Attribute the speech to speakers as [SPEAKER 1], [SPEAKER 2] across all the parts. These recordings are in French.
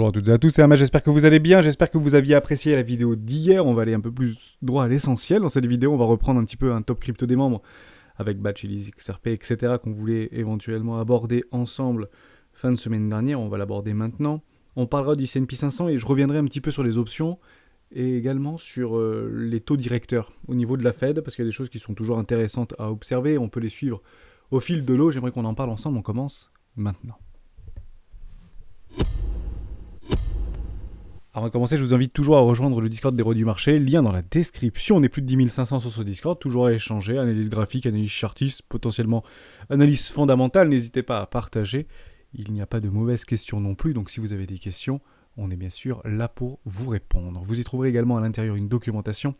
[SPEAKER 1] Bonjour à toutes et à tous, c'est Ama, j'espère que vous allez bien, j'espère que vous aviez apprécié la vidéo d'hier. On va aller un peu plus droit à l'essentiel. Dans cette vidéo, on va reprendre un petit peu un top crypto des membres avec Batch, Elise, XRP, etc. qu'on voulait éventuellement aborder ensemble fin de semaine dernière. On va l'aborder maintenant. On parlera du S&P 500 et je reviendrai un petit peu sur les options et également sur les taux directeurs au niveau de la Fed, parce qu'il y a des choses qui sont toujours intéressantes à observer. On peut les suivre au fil de l'eau. J'aimerais qu'on en parle ensemble. On commence maintenant. Avant de commencer, je vous invite toujours à rejoindre le Discord des Héros du Marché, lien dans la description. On est plus de 10 500 sur ce Discord, toujours à échanger, analyse graphique, analyse chartiste, potentiellement analyse fondamentale. N'hésitez pas à partager. Il n'y a pas de mauvaises questions non plus, donc si vous avez des questions, on est bien sûr là pour vous répondre. Vous y trouverez également à l'intérieur une documentation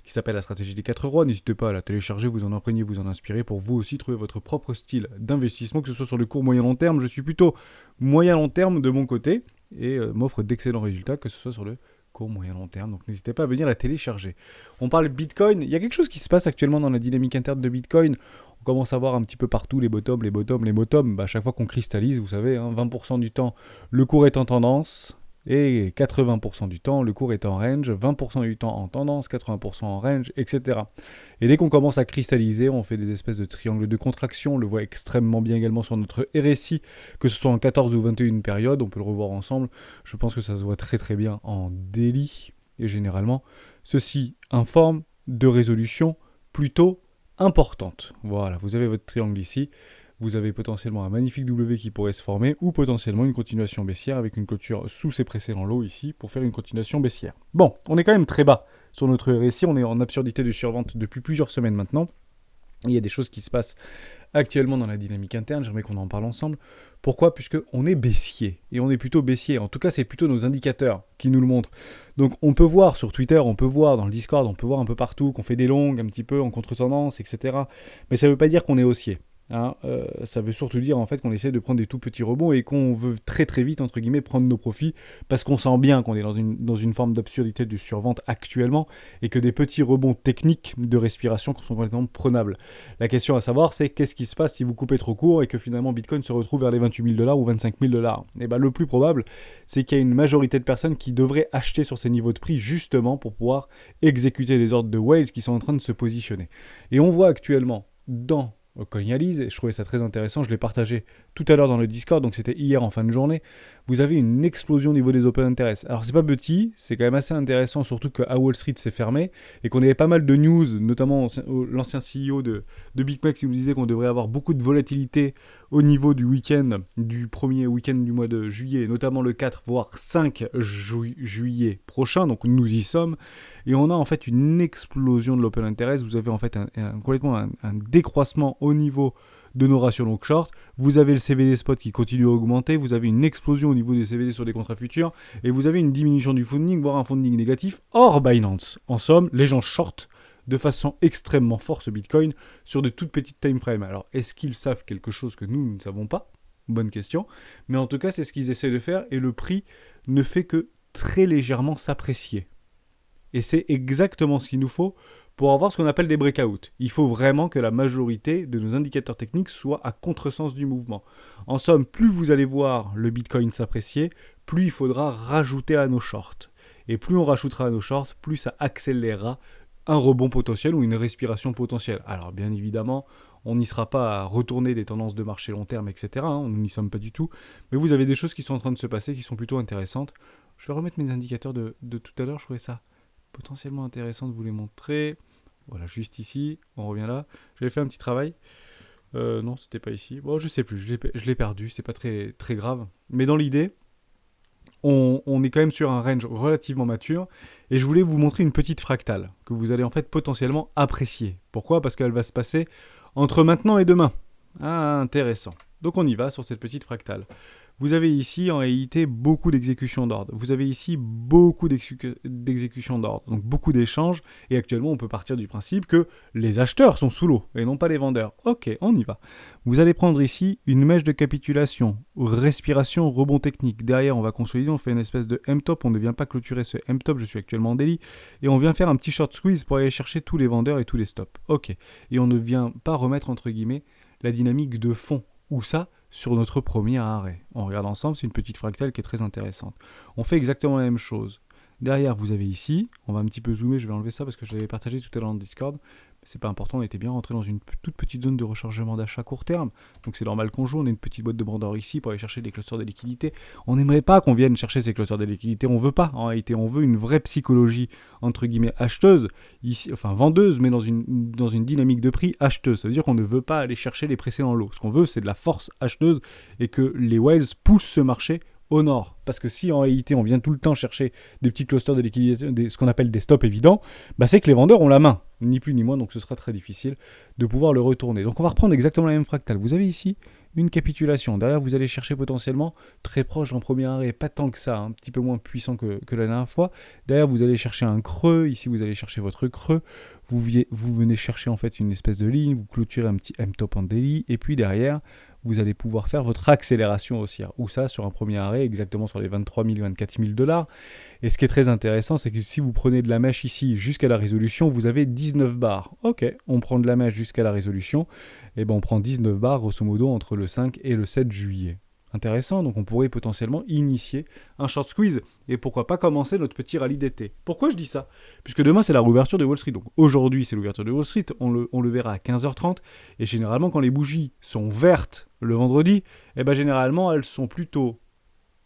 [SPEAKER 1] qui s'appelle la stratégie des 4 rois. N'hésitez pas à la télécharger, vous en imprégner, vous en inspirer pour vous aussi trouver votre propre style d'investissement, que ce soit sur le court moyen long terme. Je suis plutôt moyen long terme de mon côté et m'offre d'excellents résultats, que ce soit sur le court moyen long terme. Donc n'hésitez pas à venir la télécharger. On parle Bitcoin. Il y a quelque chose qui se passe actuellement dans la dynamique interne de Bitcoin. On commence à voir un petit peu partout les bottoms. À chaque fois qu'on cristallise, vous savez, 20% du temps, le cours est en tendance. Et 80% du temps, le cours est en range, 20% du temps en tendance, 80% en range, etc. Et dès qu'on commence à cristalliser, on fait des espèces de triangles de contraction. On le voit extrêmement bien également sur notre RSI, que ce soit en 14 ou 21 périodes, on peut le revoir ensemble. Je pense que ça se voit très très bien en daily. Et généralement, ceci informe de résolutions plutôt importantes. Voilà, vous avez votre triangle ici. Vous avez potentiellement un magnifique W qui pourrait se former ou potentiellement une continuation baissière avec une clôture sous ces précédents lots ici pour faire une continuation baissière. Bon, on est quand même très bas sur notre RSI, on est en absurdité de survente depuis plusieurs semaines maintenant. Il y a des choses qui se passent actuellement dans la dynamique interne, j'aimerais qu'on en parle ensemble. Pourquoi ? Puisqu'on est baissier, et on est plutôt baissier. En tout cas, c'est plutôt nos indicateurs qui nous le montrent. Donc on peut voir sur Twitter, on peut voir dans le Discord, on peut voir un peu partout qu'on fait des longues un petit peu en contre-tendance, etc. Mais ça ne veut pas dire qu'on est haussier. Ça veut surtout dire en fait qu'on essaie de prendre des tout petits rebonds et qu'on veut très très vite entre guillemets prendre nos profits parce qu'on sent bien qu'on est dans une forme d'absurdité de survente actuellement et que des petits rebonds techniques de respiration sont complètement prenables. La question à savoir c'est qu'est-ce qui se passe si vous coupez trop court et que finalement Bitcoin se retrouve vers les 28 000 $ ou 25 000 $. Et ben le plus probable c'est qu'il y a une majorité de personnes qui devraient acheter sur ces niveaux de prix justement pour pouvoir exécuter les ordres de whales qui sont en train de se positionner. Et on voit actuellement dans Coinalyse, et je trouvais ça très intéressant, je l'ai partagé tout à l'heure dans le Discord, donc c'était hier en fin de journée, vous avez une explosion au niveau des open interest. Alors c'est pas petit, c'est quand même assez intéressant, surtout qu'à Wall Street c'est fermé, et qu'on avait pas mal de news, notamment l'ancien CEO de BitMEX qui nous disait qu'on devrait avoir beaucoup de volatilité au niveau du week-end, du premier week-end du mois de juillet, notamment le 4, voire 5 juillet prochain, donc nous y sommes, et on a en fait une explosion de l'open interest, vous avez en fait complètement un décroissement au niveau de nos ratios long short, vous avez le CVD spot qui continue à augmenter, vous avez une explosion au niveau des CVD sur des contrats futurs, et vous avez une diminution du funding, voire un funding négatif hors Binance. En somme, les gens shortent de façon extrêmement forte ce Bitcoin sur de toutes petites time frames. Alors, est-ce qu'ils savent quelque chose que nous ne savons pas ? Bonne question. Mais en tout cas, c'est ce qu'ils essaient de faire, et le prix ne fait que très légèrement s'apprécier. Et c'est exactement ce qu'il nous faut pour avoir ce qu'on appelle des breakouts. Il faut vraiment que la majorité de nos indicateurs techniques soient à contresens du mouvement. En somme, plus vous allez voir le Bitcoin s'apprécier, plus il faudra rajouter à nos shorts. Et plus on rajoutera à nos shorts, plus ça accélérera un rebond potentiel ou une respiration potentielle. Alors bien évidemment, on n'y sera pas à retourner des tendances de marché long terme, etc. Nous n'y sommes pas du tout. Mais vous avez des choses qui sont en train de se passer, qui sont plutôt intéressantes. Je vais remettre mes indicateurs de tout à l'heure, je trouvais ça potentiellement intéressant de vous les montrer. Voilà, juste ici, on revient là. J'avais fait un petit travail. Non, c'était pas ici. Bon, je sais plus, je l'ai perdu, c'est pas très, très grave. Mais dans l'idée, on est quand même sur un range relativement mature. Et je voulais vous montrer une petite fractale que vous allez en fait potentiellement apprécier. Pourquoi ? Parce qu'elle va se passer entre maintenant et demain. Ah, intéressant. Donc on y va sur cette petite fractale. Vous avez ici en réalité beaucoup d'exécutions d'ordre. Vous avez ici beaucoup d'exécutions d'ordre, donc beaucoup d'échanges. Et actuellement, on peut partir du principe que les acheteurs sont sous l'eau et non pas les vendeurs. Ok, on y va. Vous allez prendre ici une mèche de capitulation, respiration, rebond technique. Derrière, on va consolider, on fait une espèce de M-top. On ne vient pas clôturer ce M-top, je suis actuellement en daily. Et on vient faire un petit short squeeze pour aller chercher tous les vendeurs et tous les stops. Ok. Et on ne vient pas remettre, entre guillemets, la dynamique de fond. Où ça ? sur notre premier arrêt. On regarde ensemble, c'est une petite fractale qui est très intéressante. On fait exactement la même chose. Derrière, vous avez ici, on va un petit peu zoomer, je vais enlever ça parce que je l'avais partagé tout à l'heure dans le Discord. Mais c'est pas important, on était bien rentré dans une toute petite zone de rechargement d'achat court terme. Donc c'est normal qu'on joue, on a une petite boîte de bandeur ici pour aller chercher des clusters de liquidité. On n'aimerait pas qu'on vienne chercher ces clusters de liquidité, on veut pas. En réalité, on veut une vraie psychologie, entre guillemets, acheteuse, ici, enfin vendeuse, mais dans une dynamique de prix acheteuse. Ça veut dire qu'on ne veut pas aller chercher les précédents lots. Ce qu'on veut, c'est de la force acheteuse et que les whales poussent ce marché au nord. Parce que si en réalité on vient tout le temps chercher des petits clusters de liquidité, ce qu'on appelle des stops évidents, bah c'est que les vendeurs ont la main, ni plus ni moins, donc ce sera très difficile de pouvoir le retourner. Donc on va reprendre exactement la même fractale. Vous avez ici une capitulation. Derrière, vous allez chercher potentiellement très proche d'un premier arrêt, pas tant que ça, un petit peu moins puissant que la dernière fois. Derrière, vous allez chercher un creux. Ici, vous allez chercher votre creux. Vous venez chercher en fait une espèce de ligne, vous clôturez un petit M-top en daily, et puis derrière, vous allez pouvoir faire votre accélération haussière. Ou ça, sur un premier arrêt, exactement sur les 23 000, 24 000 $. Et ce qui est très intéressant, c'est que si vous prenez de la mèche ici jusqu'à la résolution, vous avez 19 bars. Ok, on prend de la mèche jusqu'à la résolution, et ben on prend 19 bars, grosso modo, entre le 5 et le 7 juillet. Intéressant, donc on pourrait potentiellement initier un short squeeze et pourquoi pas commencer notre petit rallye d'été. Pourquoi je dis ça? Puisque demain c'est la réouverture de Wall Street, donc aujourd'hui c'est l'ouverture de Wall Street, on le verra à 15h30 et généralement quand les bougies sont vertes le vendredi, et ben généralement elles sont plutôt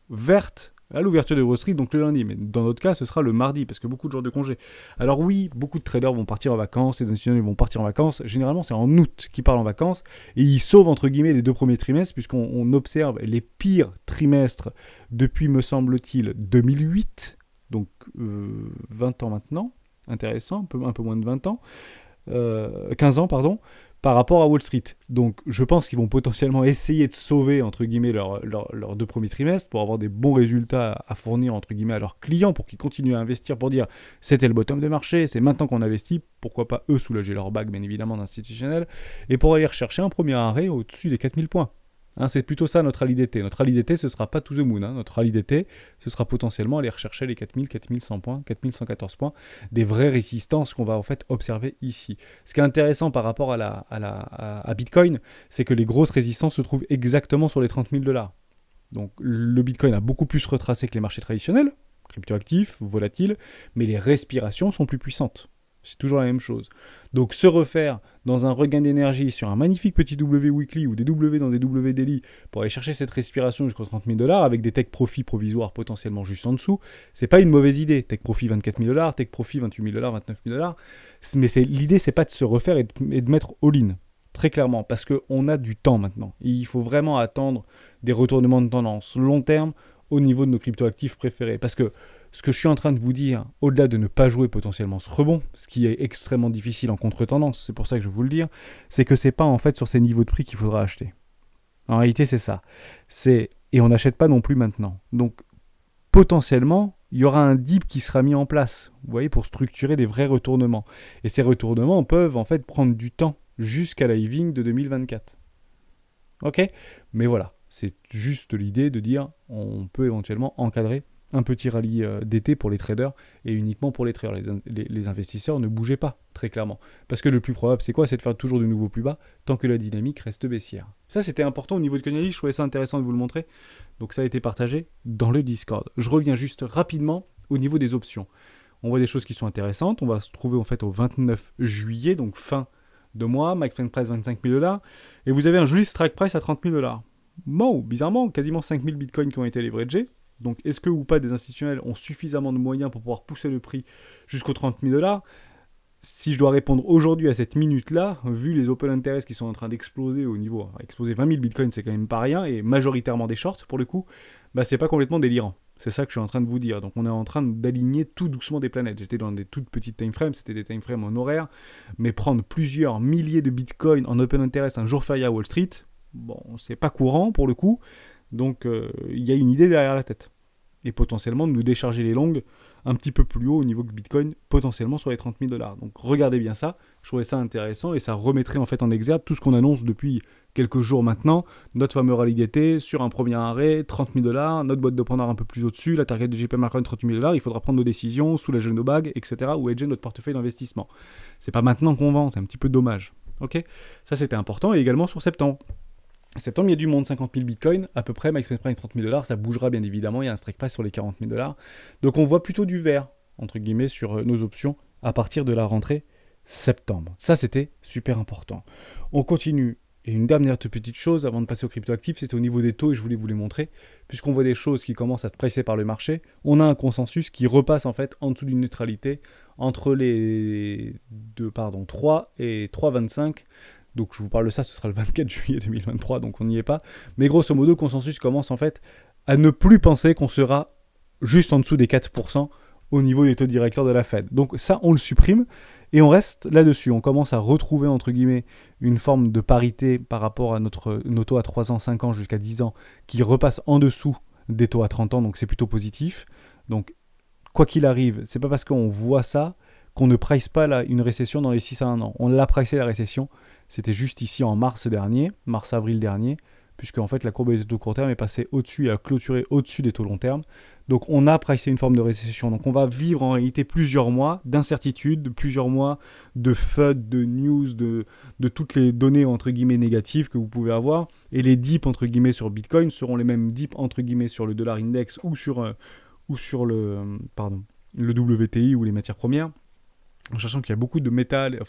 [SPEAKER 1] vertes à l'ouverture de Wall Street, donc le lundi, mais dans notre cas ce sera le mardi parce que beaucoup de jours de congé. Alors oui, beaucoup de traders vont partir en vacances, les institutionnels vont partir en vacances, généralement c'est en août qu'ils partent en vacances et ils sauvent entre guillemets les 2 premiers trimestres puisqu'on observe les pires trimestres depuis me semble-t-il 2008, donc 20 ans maintenant, intéressant, un peu moins de 20 ans, 15 ans pardon, par rapport à Wall Street. Donc je pense qu'ils vont potentiellement essayer de sauver entre guillemets leurs 2 premiers trimestres pour avoir des bons résultats à fournir entre guillemets à leurs clients pour qu'ils continuent à investir pour dire c'était le bottom de marché, c'est maintenant qu'on investit, pourquoi pas eux soulager leur bague bien évidemment d'institutionnels et pour aller rechercher un premier arrêt au-dessus des 4000 points. Hein, c'est plutôt ça notre rallye d'été. Notre rallye d'été, ce ne sera pas to the moon. Hein. Notre rallye d'été, ce sera potentiellement aller rechercher les 4000, 4100 points, 4114 points, des vraies résistances qu'on va en fait observer ici. Ce qui est intéressant par rapport à Bitcoin, c'est que les grosses résistances se trouvent exactement sur les 30 000 $. Donc le Bitcoin a beaucoup plus retracé que les marchés traditionnels, cryptoactifs, volatiles, mais les respirations sont plus puissantes. C'est toujours la même chose. Donc se refaire dans un regain d'énergie sur un magnifique petit W weekly ou des W dans des W daily pour aller chercher cette respiration jusqu'aux 30 000 $ avec des take profits provisoires potentiellement juste en dessous, c'est pas une mauvaise idée. Take profit 24 000 $, take profit 28 000 $, 29 000 $. Mais l'idée, c'est pas de se refaire et de mettre all-in. Très clairement, parce qu'on a du temps maintenant. Et il faut vraiment attendre des retournements de tendance long terme au niveau de nos cryptoactifs préférés. Parce que ce que je suis en train de vous dire, au-delà de ne pas jouer potentiellement ce rebond, ce qui est extrêmement difficile en contre-tendance, c'est pour ça que je vais vous le dire, c'est que c'est pas en fait sur ces niveaux de prix qu'il faudra acheter. En réalité, c'est ça. Et on n'achète pas non plus maintenant. Donc, potentiellement, il y aura un dip qui sera mis en place, vous voyez, pour structurer des vrais retournements. Et ces retournements peuvent en fait prendre du temps jusqu'à la halving de 2024. Ok ? Mais voilà, c'est juste l'idée de dire on peut éventuellement encadrer un petit rallye d'été pour les traders et uniquement pour les traders. Les investisseurs ne bougez pas, très clairement. Parce que le plus probable, c'est quoi? C'est de faire toujours de nouveaux plus bas tant que la dynamique reste baissière. Ça, c'était important au niveau de Coinbase. Je trouvais ça intéressant de vous le montrer. Donc ça a été partagé dans le Discord. Je reviens juste rapidement au niveau des options. On voit des choses qui sont intéressantes. On va se trouver en fait au 29 juillet, donc fin de mois. Max Price 25 000 $. Et vous avez un joli strike price à 30 000 $. Bon, bizarrement, quasiment 5 000 bitcoins qui ont été leveragés. Donc, est-ce que ou pas des institutionnels ont suffisamment de moyens pour pouvoir pousser le prix jusqu'aux 30 000 $? Si je dois répondre aujourd'hui à cette minute-là, vu les open interest qui sont en train d'exploser au niveau... exploser 20 000 bitcoins, c'est quand même pas rien, et majoritairement des shorts, pour le coup, bah c'est pas complètement délirant. C'est ça que je suis en train de vous dire. Donc, on est en train d'aligner tout doucement des planètes. J'étais dans des toutes petites timeframes, c'était des timeframes en horaire, mais prendre plusieurs milliers de bitcoins en open interest un jour férié à Wall Street, bon, c'est pas courant pour le coup. Donc, il y a une idée derrière la tête. Et potentiellement de nous décharger les longues un petit peu plus haut au niveau que Bitcoin, potentiellement sur les 30 000 $. Donc regardez bien ça, je trouvais ça intéressant et ça remettrait en fait en exergue tout ce qu'on annonce depuis quelques jours maintenant, notre fameux rallye d'été sur un premier arrêt, 30 000 $, notre boîte de Pandore un peu plus au-dessus, la target de JP Morgan 30 000 $, il faudra prendre nos décisions, soulager nos bagues, etc. ou hedger notre portefeuille d'investissement. C'est pas maintenant qu'on vend, c'est un petit peu dommage. Ok, ça c'était important et également sur septembre. Septembre, il y a du monde, 50 000 bitcoins, à peu près, max price 30 000 $, ça bougera bien évidemment, il y a un strike price sur les 40 000 $. Donc on voit plutôt du vert, entre guillemets, sur nos options à partir de la rentrée septembre. Ça, c'était super important. On continue. Et une dernière petite chose avant de passer aux cryptoactifs, c'était au niveau des taux, et je voulais vous les montrer. Puisqu'on voit des choses qui commencent à se presser par le marché, on a un consensus qui repasse en fait en dessous d'une neutralité entre les 3 et 3,25. Donc je vous parle de ça, ce sera le 24 juillet 2023, donc on n'y est pas. Mais grosso modo, le consensus commence en fait à ne plus penser qu'on sera juste en dessous des 4% au niveau des taux directeurs de la Fed. Donc ça, on le supprime et on reste là-dessus. On commence à retrouver, entre guillemets, une forme de parité par rapport à nos taux à 3 ans, 5 ans, jusqu'à 10 ans, qui repasse en dessous des taux à 30 ans, donc c'est plutôt positif. Donc, quoi qu'il arrive, c'est pas parce qu'on voit ça qu'on ne price pas une récession dans les 6 à 1 an. On l'a pricé la récession, c'était juste ici en mars-avril dernier, puisque en fait la courbe des taux court terme est passée au-dessus et a clôturé au-dessus des taux long terme. Donc on a pricé une forme de récession. Donc on va vivre en réalité plusieurs mois d'incertitude, plusieurs mois de FUD, de news, de toutes les données entre guillemets négatives que vous pouvez avoir. Et les dips entre guillemets sur Bitcoin seront les mêmes dips entre guillemets sur le dollar index ou sur le WTI ou les matières premières. En sachant qu'il y a beaucoup de métal,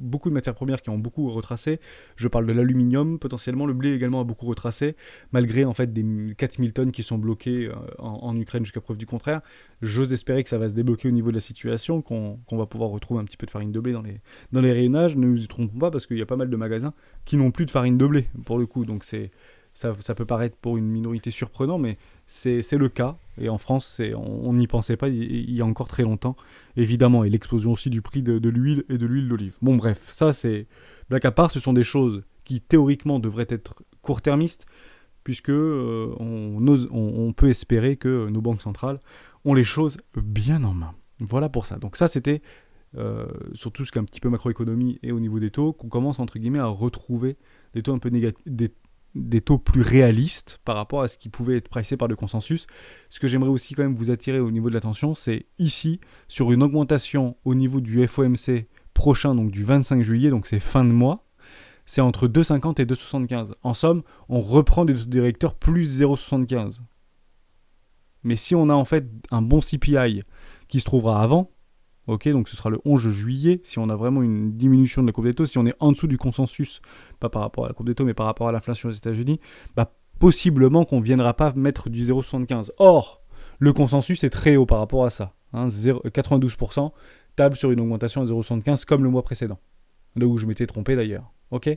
[SPEAKER 1] beaucoup de matières premières qui ont beaucoup retracé. Je parle de l'aluminium, potentiellement le blé également a beaucoup retracé, malgré en fait des 4000 tonnes qui sont bloquées en Ukraine jusqu'à preuve du contraire. J'ose espérer que ça va se débloquer au niveau de la situation, qu'on va pouvoir retrouver un petit peu de farine de blé dans les rayonnages. Ne nous y trompons pas, parce qu'il y a pas mal de magasins qui n'ont plus de farine de blé, pour le coup. Donc ça peut paraître pour une minorité surprenant, mais c'est le cas. Et en France, on n'y pensait pas il y a encore très longtemps, évidemment. Et l'explosion aussi du prix de l'huile et de l'huile d'olive. Bon, bref, ça, c'est blague à part. Ce sont des choses qui, théoriquement, devraient être court-termistes, puisque on peut espérer que nos banques centrales ont les choses bien en main. Voilà pour ça. Donc ça, c'était sur tout ce qui est un petit peu macroéconomie et au niveau des taux, qu'on commence, entre guillemets, à retrouver des taux un peu négatifs, des taux plus réalistes par rapport à ce qui pouvait être pricé par le consensus. Ce que j'aimerais aussi quand même vous attirer au niveau de l'attention, c'est ici, sur une augmentation au niveau du FOMC prochain, donc du 25 juillet, donc c'est fin de mois, c'est entre 2,50 et 2,75. En somme, on reprend des taux directeurs plus 0,75. Mais si on a en fait un bon CPI qui se trouvera avant, ok, donc ce sera le 11 juillet, si on a vraiment une diminution de la courbe des taux, si on est en dessous du consensus, pas par rapport à la courbe des taux, mais par rapport à l'inflation aux États-Unis, possiblement qu'on ne viendra pas mettre du 0,75. Or, le consensus est très haut par rapport à ça. 92% table sur une augmentation à 0,75 comme le mois précédent. Là où je m'étais trompé d'ailleurs. Ok,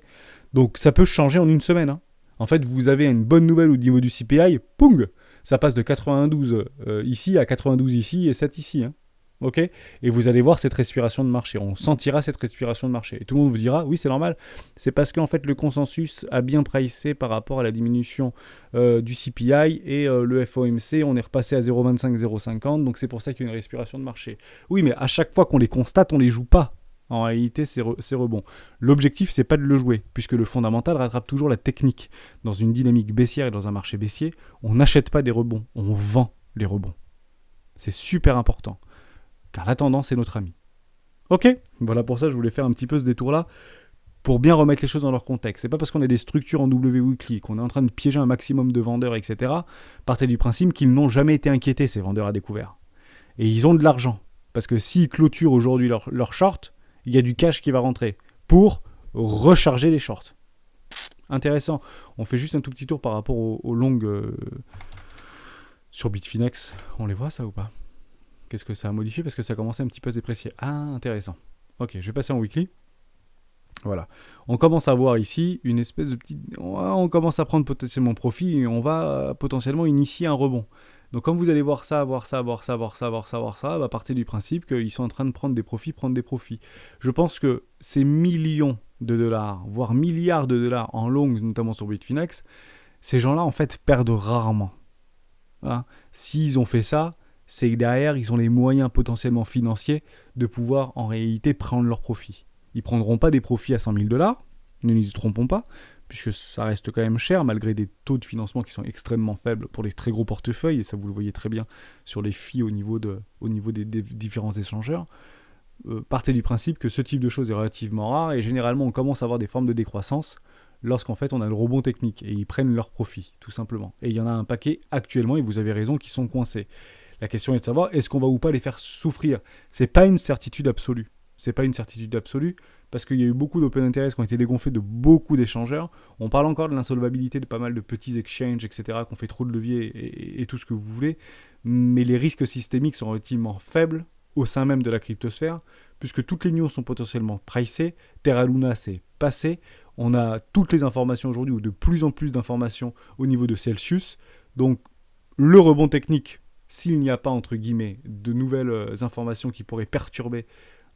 [SPEAKER 1] donc ça peut changer en une semaine. En fait, vous avez une bonne nouvelle au niveau du CPI, poung, ça passe de 92 ici à 92 ici et 7 ici. Ok, et vous allez voir cette respiration de marché, on sentira cette respiration de marché. Et tout le monde vous dira, oui c'est normal, c'est parce qu'en fait le consensus a bien pricé par rapport à la diminution du CPI et le FOMC, on est repassé à 0,25, 0,50, donc c'est pour ça qu'il y a une respiration de marché. Oui, mais à chaque fois qu'on les constate, on les joue pas. En réalité, c'est rebond. L'objectif, c'est pas de le jouer, puisque le fondamental rattrape toujours la technique. Dans une dynamique baissière et dans un marché baissier, on n'achète pas des rebonds, on vend les rebonds. C'est super important. Car la tendance est notre ami. Ok, voilà pour ça je voulais faire un petit peu ce détour-là pour bien remettre les choses dans leur contexte. C'est pas parce qu'on a des structures en W-Weekly, qu'on est en train de piéger un maximum de vendeurs, etc. Partez du principe qu'ils n'ont jamais été inquiétés, ces vendeurs à découvert. Et ils ont de l'argent. Parce que s'ils clôturent aujourd'hui leur short, il y a du cash qui va rentrer pour recharger les shorts. Intéressant. On fait juste un tout petit tour par rapport aux longues sur Bitfinex. On les voit ça ou pas ? Qu'est-ce que ça a modifié ? Parce que ça a commencé un petit peu à se déprécier. Ah, intéressant. Ok, je vais passer en weekly. Voilà. On commence à voir ici une espèce de petit... On commence à prendre potentiellement profit et on va potentiellement initier un rebond. Donc quand vous allez voir ça, partez du principe qu'ils sont en train de prendre des profits. Je pense que ces millions de dollars, voire milliards de dollars en longue, notamment sur Bitfinex, ces gens-là en fait perdent rarement. S'ils ont fait ça, c'est que derrière, ils ont les moyens potentiellement financiers de pouvoir en réalité prendre leurs profits. Ils ne prendront pas des profits à 100 000 $, ne nous y trompons pas, puisque ça reste quand même cher, malgré des taux de financement qui sont extrêmement faibles pour les très gros portefeuilles, et ça vous le voyez très bien sur les fees au niveau des différents échangeurs. Partez du principe que ce type de choses est relativement rare, et généralement on commence à avoir des formes de décroissance lorsqu'en fait on a le rebond technique et ils prennent leur profit, tout simplement. Et il y en a un paquet actuellement, et vous avez raison, qui sont coincés. La question est de savoir, est-ce qu'on va ou pas les faire souffrir? C'est pas une certitude absolue. C'est pas une certitude absolue, parce qu'il y a eu beaucoup d'open interest qui ont été dégonflés de beaucoup d'échangeurs. On parle encore de l'insolvabilité de pas mal de petits exchanges, etc., qui ont fait trop de leviers et tout ce que vous voulez, mais les risques systémiques sont relativement faibles au sein même de la cryptosphère, puisque toutes les news sont potentiellement pricées. Terra Luna, c'est passé. On a toutes les informations aujourd'hui, ou de plus en plus d'informations au niveau de Celsius. Donc, le rebond technique, s'il n'y a pas, entre guillemets, de nouvelles informations qui pourraient perturber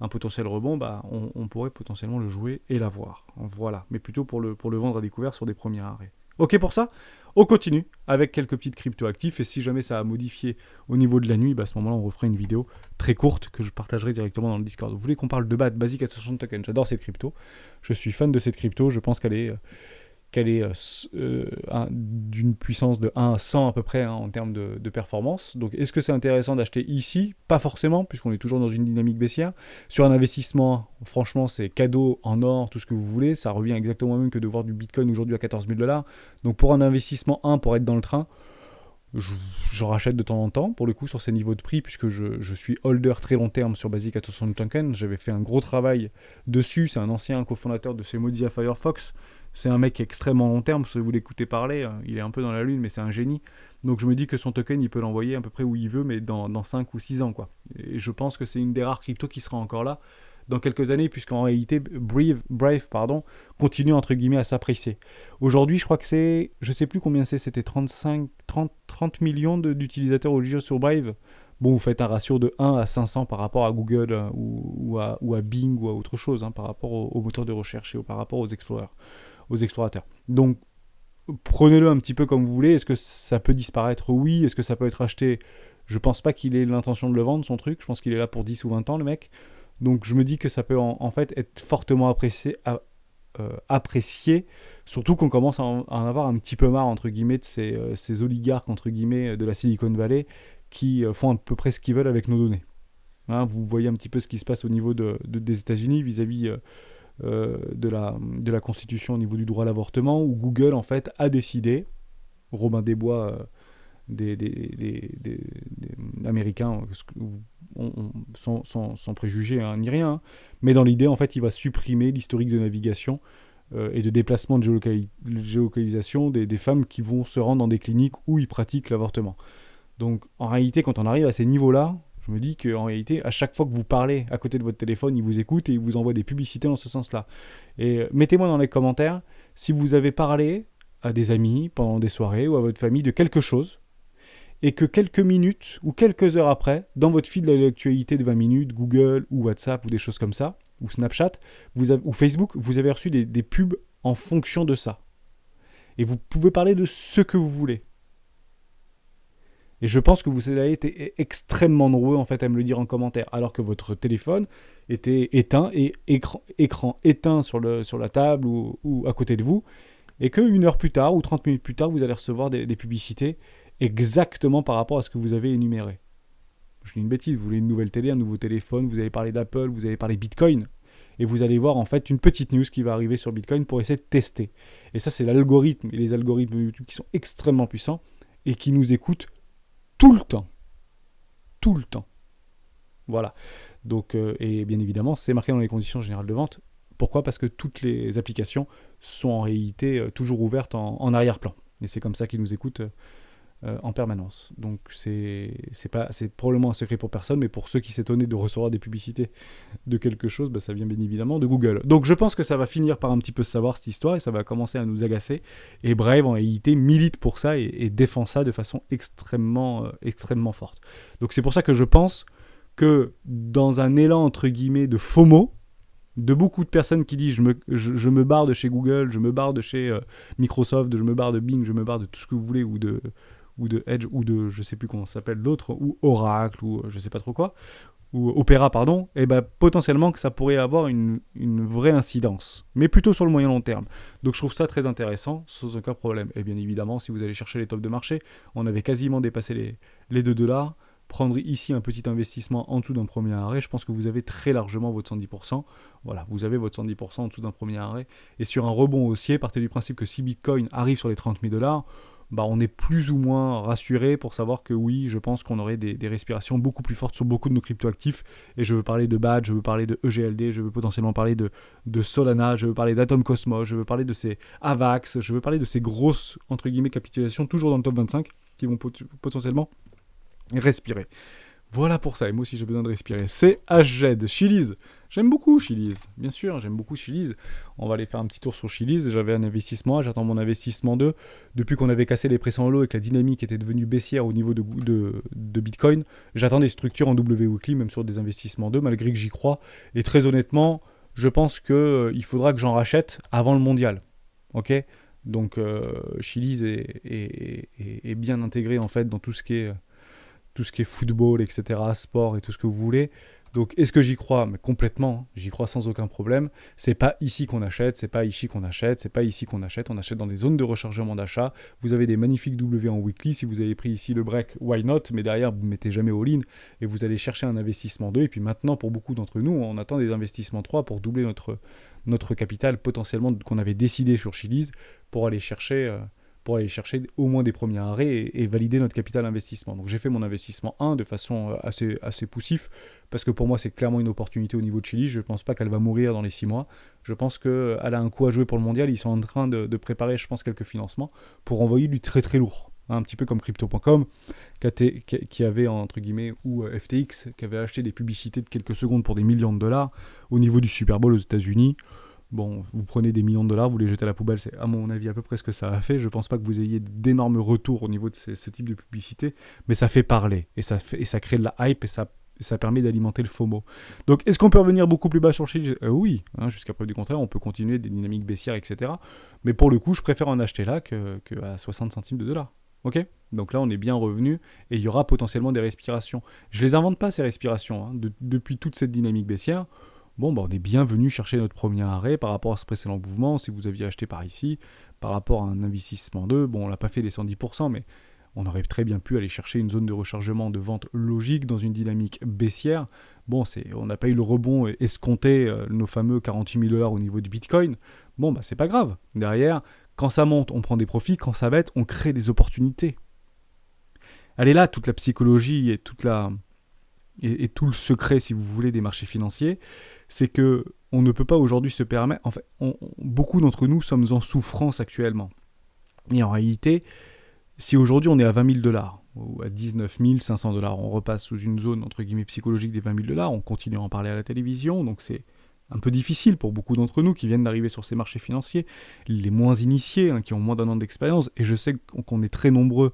[SPEAKER 1] un potentiel rebond, bah, on pourrait potentiellement le jouer et l'avoir. Voilà, mais plutôt pour le vendre à découvert sur des premiers arrêts. Ok pour ça? On continue avec quelques petites crypto-actifs, et si jamais ça a modifié au niveau de la nuit, bah à ce moment-là, on refera une vidéo très courte que je partagerai directement dans le Discord. Vous voulez qu'on parle de BAT, Basic Association Token? J'adore cette crypto, je suis fan de cette crypto, je pense qu'elle est d'une puissance de 1 à 100 à peu près en termes de performance. Donc est-ce que c'est intéressant d'acheter ici? Pas forcément, puisqu'on est toujours dans une dynamique baissière. Sur un investissement, franchement, c'est cadeau en or, tout ce que vous voulez. Ça revient exactement au même que de voir du Bitcoin aujourd'hui à 14 000 $. Donc pour un investissement, pour être dans le train, je rachète de temps en temps, pour le coup, sur ces niveaux de prix, puisque je suis holder très long terme sur Basic Attention Token. J'avais fait un gros travail dessus. C'est un ancien cofondateur de Semodia Firefox. C'est un mec extrêmement long terme, si vous l'écoutez parler, il est un peu dans la lune, mais c'est un génie. Donc je me dis que son token, il peut l'envoyer à peu près où il veut, mais dans 5 ou 6 ans, quoi. Et je pense que c'est une des rares cryptos qui sera encore là dans quelques années, puisqu'en réalité, Brave continue, entre guillemets, à s'apprécier. Aujourd'hui, je crois que c'est, je sais plus combien c'était 30 millions d'utilisateurs aujourd'hui sur Brave. Bon, vous faites un ratio de 1 à 500 par rapport à Google ou à Bing ou à autre chose, par rapport au moteur de recherche et par rapport aux explorateurs. Donc, prenez-le un petit peu comme vous voulez. Est-ce que ça peut disparaître? Oui. Est-ce que ça peut être acheté? Je pense pas qu'il ait l'intention de le vendre, son truc. Je pense qu'il est là pour 10 ou 20 ans, le mec. Donc, je me dis que ça peut en fait être fortement apprécié, surtout qu'on commence à en avoir un petit peu marre, entre guillemets, de ces oligarques, entre guillemets, de la Silicon Valley, qui font à peu près ce qu'ils veulent avec nos données. Vous voyez un petit peu ce qui se passe au niveau des États-Unis vis-à-vis de la Constitution au niveau du droit à l'avortement, où Google, en fait, a décidé, Robin des Bois, des Américains, sans préjugés ni rien, mais dans l'idée, en fait, il va supprimer l'historique de navigation et de déplacement de géolocalisation des femmes qui vont se rendre dans des cliniques où ils pratiquent l'avortement. Donc, en réalité, quand on arrive à ces niveaux-là, je me dis qu'en réalité, à chaque fois que vous parlez à côté de votre téléphone, il vous écoute et il vous envoie des publicités dans ce sens-là. Et mettez-moi dans les commentaires si vous avez parlé à des amis pendant des soirées ou à votre famille de quelque chose, et que quelques minutes ou quelques heures après, dans votre fil de l'actualité de 20 minutes, Google ou WhatsApp ou des choses comme ça, ou Snapchat, ou Facebook, vous avez reçu des pubs en fonction de ça. Et vous pouvez parler de ce que vous voulez. Et je pense que vous avez été extrêmement nombreux en fait à me le dire en commentaire, alors que votre téléphone était éteint et écran éteint sur la table ou à côté de vous, et qu'une heure plus tard ou 30 minutes plus tard, vous allez recevoir des publicités exactement par rapport à ce que vous avez énuméré. Je dis une bêtise, vous voulez une nouvelle télé, un nouveau téléphone, vous allez parler d'Apple, vous allez parler Bitcoin, et vous allez voir en fait une petite news qui va arriver sur Bitcoin pour essayer de tester. Et ça, c'est l'algorithme et les algorithmes de YouTube qui sont extrêmement puissants et qui nous écoutent tout le temps. Tout le temps. Voilà. Donc, et bien évidemment, c'est marqué dans les conditions générales de vente. Pourquoi? Parce que toutes les applications sont en réalité toujours ouvertes en arrière-plan. Et c'est comme ça qu'ils nous écoutent en permanence. Donc c'est probablement un secret pour personne, mais pour ceux qui s'étonnaient de recevoir des publicités de quelque chose, ça vient bien évidemment de Google. Donc je pense que ça va finir par un petit peu savoir cette histoire, et ça va commencer à nous agacer. Et Brave, en réalité, milite pour ça et défend ça de façon extrêmement forte. Donc c'est pour ça que je pense que dans un élan, entre guillemets, de FOMO, de beaucoup de personnes qui disent je me barre de chez Google, je me barre de chez Microsoft, je me barre de Bing, je me barre de tout ce que vous voulez, ou de Edge, ou de je sais plus comment ça s'appelle l'autre, ou Oracle, ou je sais pas trop quoi, ou Opera, pardon, et potentiellement que ça pourrait avoir une vraie incidence, mais plutôt sur le moyen long terme. Donc je trouve ça très intéressant, sans aucun problème. Et bien évidemment, si vous allez chercher les tops de marché, on avait quasiment dépassé les $2. prendre ici un petit investissement en dessous d'un premier arrêt, je pense que vous avez très largement votre 110%. Voilà, vous avez votre 110% en dessous d'un premier arrêt. Et sur un rebond haussier, partez du principe que si Bitcoin arrive sur les 30 000 $, bah on est plus ou moins rassuré pour savoir que oui, je pense qu'on aurait des respirations beaucoup plus fortes sur beaucoup de nos cryptoactifs. Et je veux parler de BAD, je veux parler de EGLD, je veux potentiellement parler de Solana, je veux parler d'Atom Cosmos, je veux parler de ces AVAX, je veux parler de ces grosses, entre guillemets, capitulations, toujours dans le top 25, qui vont potentiellement respirer. Voilà pour ça, et moi aussi j'ai besoin de respirer. C'est HZ, Chiliz. J'aime beaucoup Chiliz, bien sûr, j'aime beaucoup Chiliz. On va aller faire un petit tour sur Chiliz. J'avais un investissement, j'attends mon investissement 2. Depuis qu'on avait cassé les pressants low et que la dynamique était devenue baissière au niveau de Bitcoin, j'attends des structures en W-Weekly, même sur des investissements 2, malgré que j'y crois. Et très honnêtement, je pense qu'il faudra que j'en rachète avant le mondial. Ok ? Donc Chiliz est bien intégré en fait dans tout ce qui est football, etc., sport et tout ce que vous voulez. Donc, est-ce que j'y crois ? Mais complètement, j'y crois sans aucun problème. C'est pas ici qu'on achète, c'est pas ici qu'on achète, c'est pas ici qu'on achète. On achète dans des zones de rechargement d'achat. Vous avez des magnifiques W en weekly. Si vous avez pris ici le break, why not ? Mais derrière, vous ne mettez jamais all-in et vous allez chercher un investissement 2. Et puis maintenant, pour beaucoup d'entre nous, on attend des investissements 3 pour doubler notre capital potentiellement qu'on avait décidé sur Chiliz pour aller chercher au moins des premiers arrêts et valider notre capital investissement. Donc j'ai fait mon investissement 1 de façon assez poussif, parce que pour moi c'est clairement une opportunité au niveau de Chiliz. Je ne pense pas qu'elle va mourir dans les 6 mois. Je pense qu'elle a un coup à jouer pour le mondial. Ils sont en train de préparer, je pense, quelques financements pour envoyer du très très lourd. Un petit peu comme Crypto.com, qui avait, entre guillemets, ou FTX, qui avait acheté des publicités de quelques secondes pour des millions de dollars au niveau du Super Bowl aux États-Unis. Bon, vous prenez des millions de dollars, vous les jetez à la poubelle, c'est à mon avis à peu près ce que ça a fait. Je pense pas que vous ayez d'énormes retours au niveau de ce type de publicité, mais ça fait parler, et ça crée de la hype, et ça permet d'alimenter le FOMO. Donc, est-ce qu'on peut revenir beaucoup plus bas sur Chiliz ? Oui, jusqu'à preuve du contraire, on peut continuer des dynamiques baissières, etc. Mais pour le coup, je préfère en acheter là qu'à 60 centimes de dollars. Ok ? Donc là, on est bien revenu, et il y aura potentiellement des respirations. Je les invente pas, ces respirations, depuis toute cette dynamique baissière. Bon, on est bien venu chercher notre premier arrêt par rapport à ce précédent mouvement. Si vous aviez acheté par ici, par rapport à un investissement 2, bon, on l'a pas fait les 110%, mais on aurait très bien pu aller chercher une zone de rechargement de vente logique dans une dynamique baissière. Bon, on n'a pas eu le rebond escompté, nos fameux 48 000 $ au niveau du Bitcoin. Bon, c'est pas grave. Derrière, quand ça monte, on prend des profits. Quand ça baisse, on crée des opportunités. Elle est là, toute la psychologie et tout le secret, si vous voulez, des marchés financiers. C'est que on ne peut pas aujourd'hui se permettre... En fait, beaucoup d'entre nous sommes en souffrance actuellement. Et en réalité, si aujourd'hui on est à 20 000 $ ou à 19 500 $, on repasse sous une zone, entre guillemets, psychologique des 20 000 $, on continue à en parler à la télévision, donc c'est un peu difficile pour beaucoup d'entre nous qui viennent d'arriver sur ces marchés financiers, les moins initiés, qui ont moins d'1 an d'expérience, et je sais qu'on est très nombreux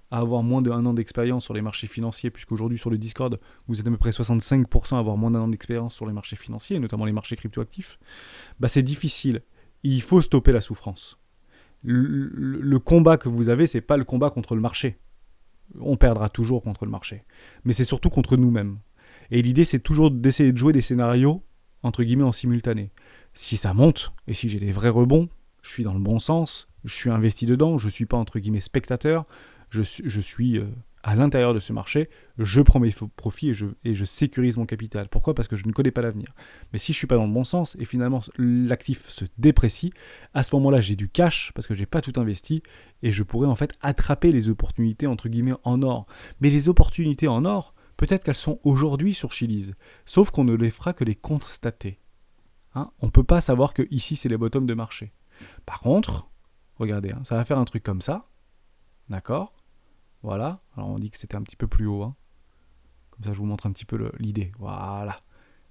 [SPEAKER 1] à avoir moins d'1 an d'expérience sur les marchés financiers, puisqu'aujourd'hui sur le Discord, vous êtes à peu près 65% à avoir moins d'1 an d'expérience sur les marchés financiers, notamment les marchés cryptoactifs, c'est difficile. Il faut stopper la souffrance. Le combat que vous avez, c'est pas le combat contre le marché. On perdra toujours contre le marché. Mais c'est surtout contre nous-mêmes. Et l'idée, c'est toujours d'essayer de jouer des scénarios, entre guillemets, en simultané. Si ça monte, et si j'ai des vrais rebonds, je suis dans le bon sens, je suis investi dedans, je suis pas, entre guillemets, spectateur, je suis à l'intérieur de ce marché, je prends mes profits et je sécurise mon capital. Pourquoi ? Parce que je ne connais pas l'avenir. Mais si je ne suis pas dans le bon sens et finalement l'actif se déprécie, à ce moment-là, j'ai du cash parce que je n'ai pas tout investi et je pourrais en fait attraper les opportunités entre guillemets en or. Mais les opportunités en or, peut-être qu'elles sont aujourd'hui sur Chiliz, sauf qu'on ne les fera que les constater. On ne peut pas savoir que ici c'est les bottoms de marché. Par contre, regardez, ça va faire un truc comme ça, d'accord ? Voilà, alors on dit que c'était un petit peu plus haut, comme ça je vous montre un petit peu l'idée, voilà.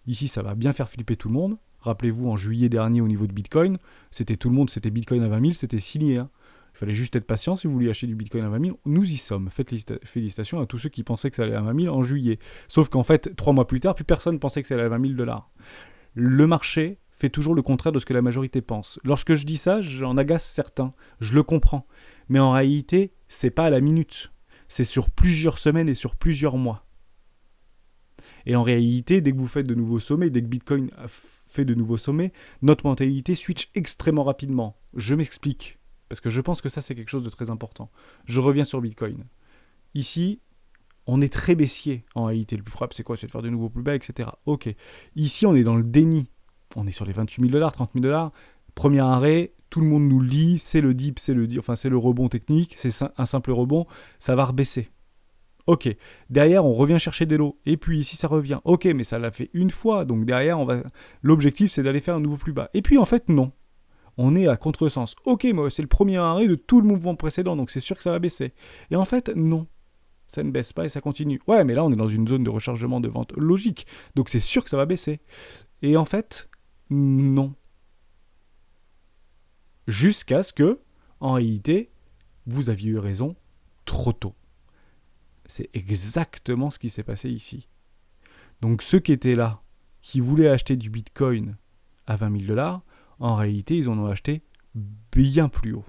[SPEAKER 1] Ici ça va bien faire flipper tout le monde, rappelez-vous en juillet dernier au niveau de Bitcoin, c'était tout le monde, c'était Bitcoin à 20 000, c'était signé, Il fallait juste être patient si vous vouliez acheter du Bitcoin à 20 000, nous y sommes, félicitations à tous ceux qui pensaient que ça allait à 20 000 en juillet, sauf qu'en fait 3 mois plus tard, plus personne pensait que ça allait à 20 000 $. Le marché fait toujours le contraire de ce que la majorité pense. Lorsque je dis ça, j'en agace certains, je le comprends, mais en réalité, c'est pas à la minute. C'est sur plusieurs semaines et sur plusieurs mois. Et en réalité, dès que vous faites de nouveaux sommets, dès que Bitcoin fait de nouveaux sommets, notre mentalité switch extrêmement rapidement. Je m'explique, parce que je pense que ça c'est quelque chose de très important. Je reviens sur Bitcoin. Ici, On est très baissier en réalité. Le plus probable, c'est quoi? C'est de faire de nouveaux plus bas, etc. Ok. Ici, on est dans le déni. On est sur les 28 000 $, 30 000 $. Premier arrêt, tout le monde nous le dit, c'est le dip, c'est le rebond technique, c'est un simple rebond, ça va rebaisser. Ok. Derrière, on revient chercher des lots. Et puis ici, ça revient. Ok, mais ça l'a fait une fois. Donc derrière, l'objectif, c'est d'aller faire un nouveau plus bas. Et puis en fait, non. On est à contresens. Ok, mais c'est le premier arrêt de tout le mouvement précédent, donc c'est sûr que ça va baisser. Et en fait, non. Ça ne baisse pas et ça continue. Ouais, mais là, on est dans une zone de rechargement de vente logique. Donc c'est sûr que ça va baisser. Et en fait, non. Jusqu'à ce que, en réalité, vous aviez eu raison trop tôt. C'est exactement ce qui s'est passé ici. Donc ceux qui étaient là, qui voulaient acheter du Bitcoin à 20 000 $, en réalité, ils en ont acheté bien plus haut.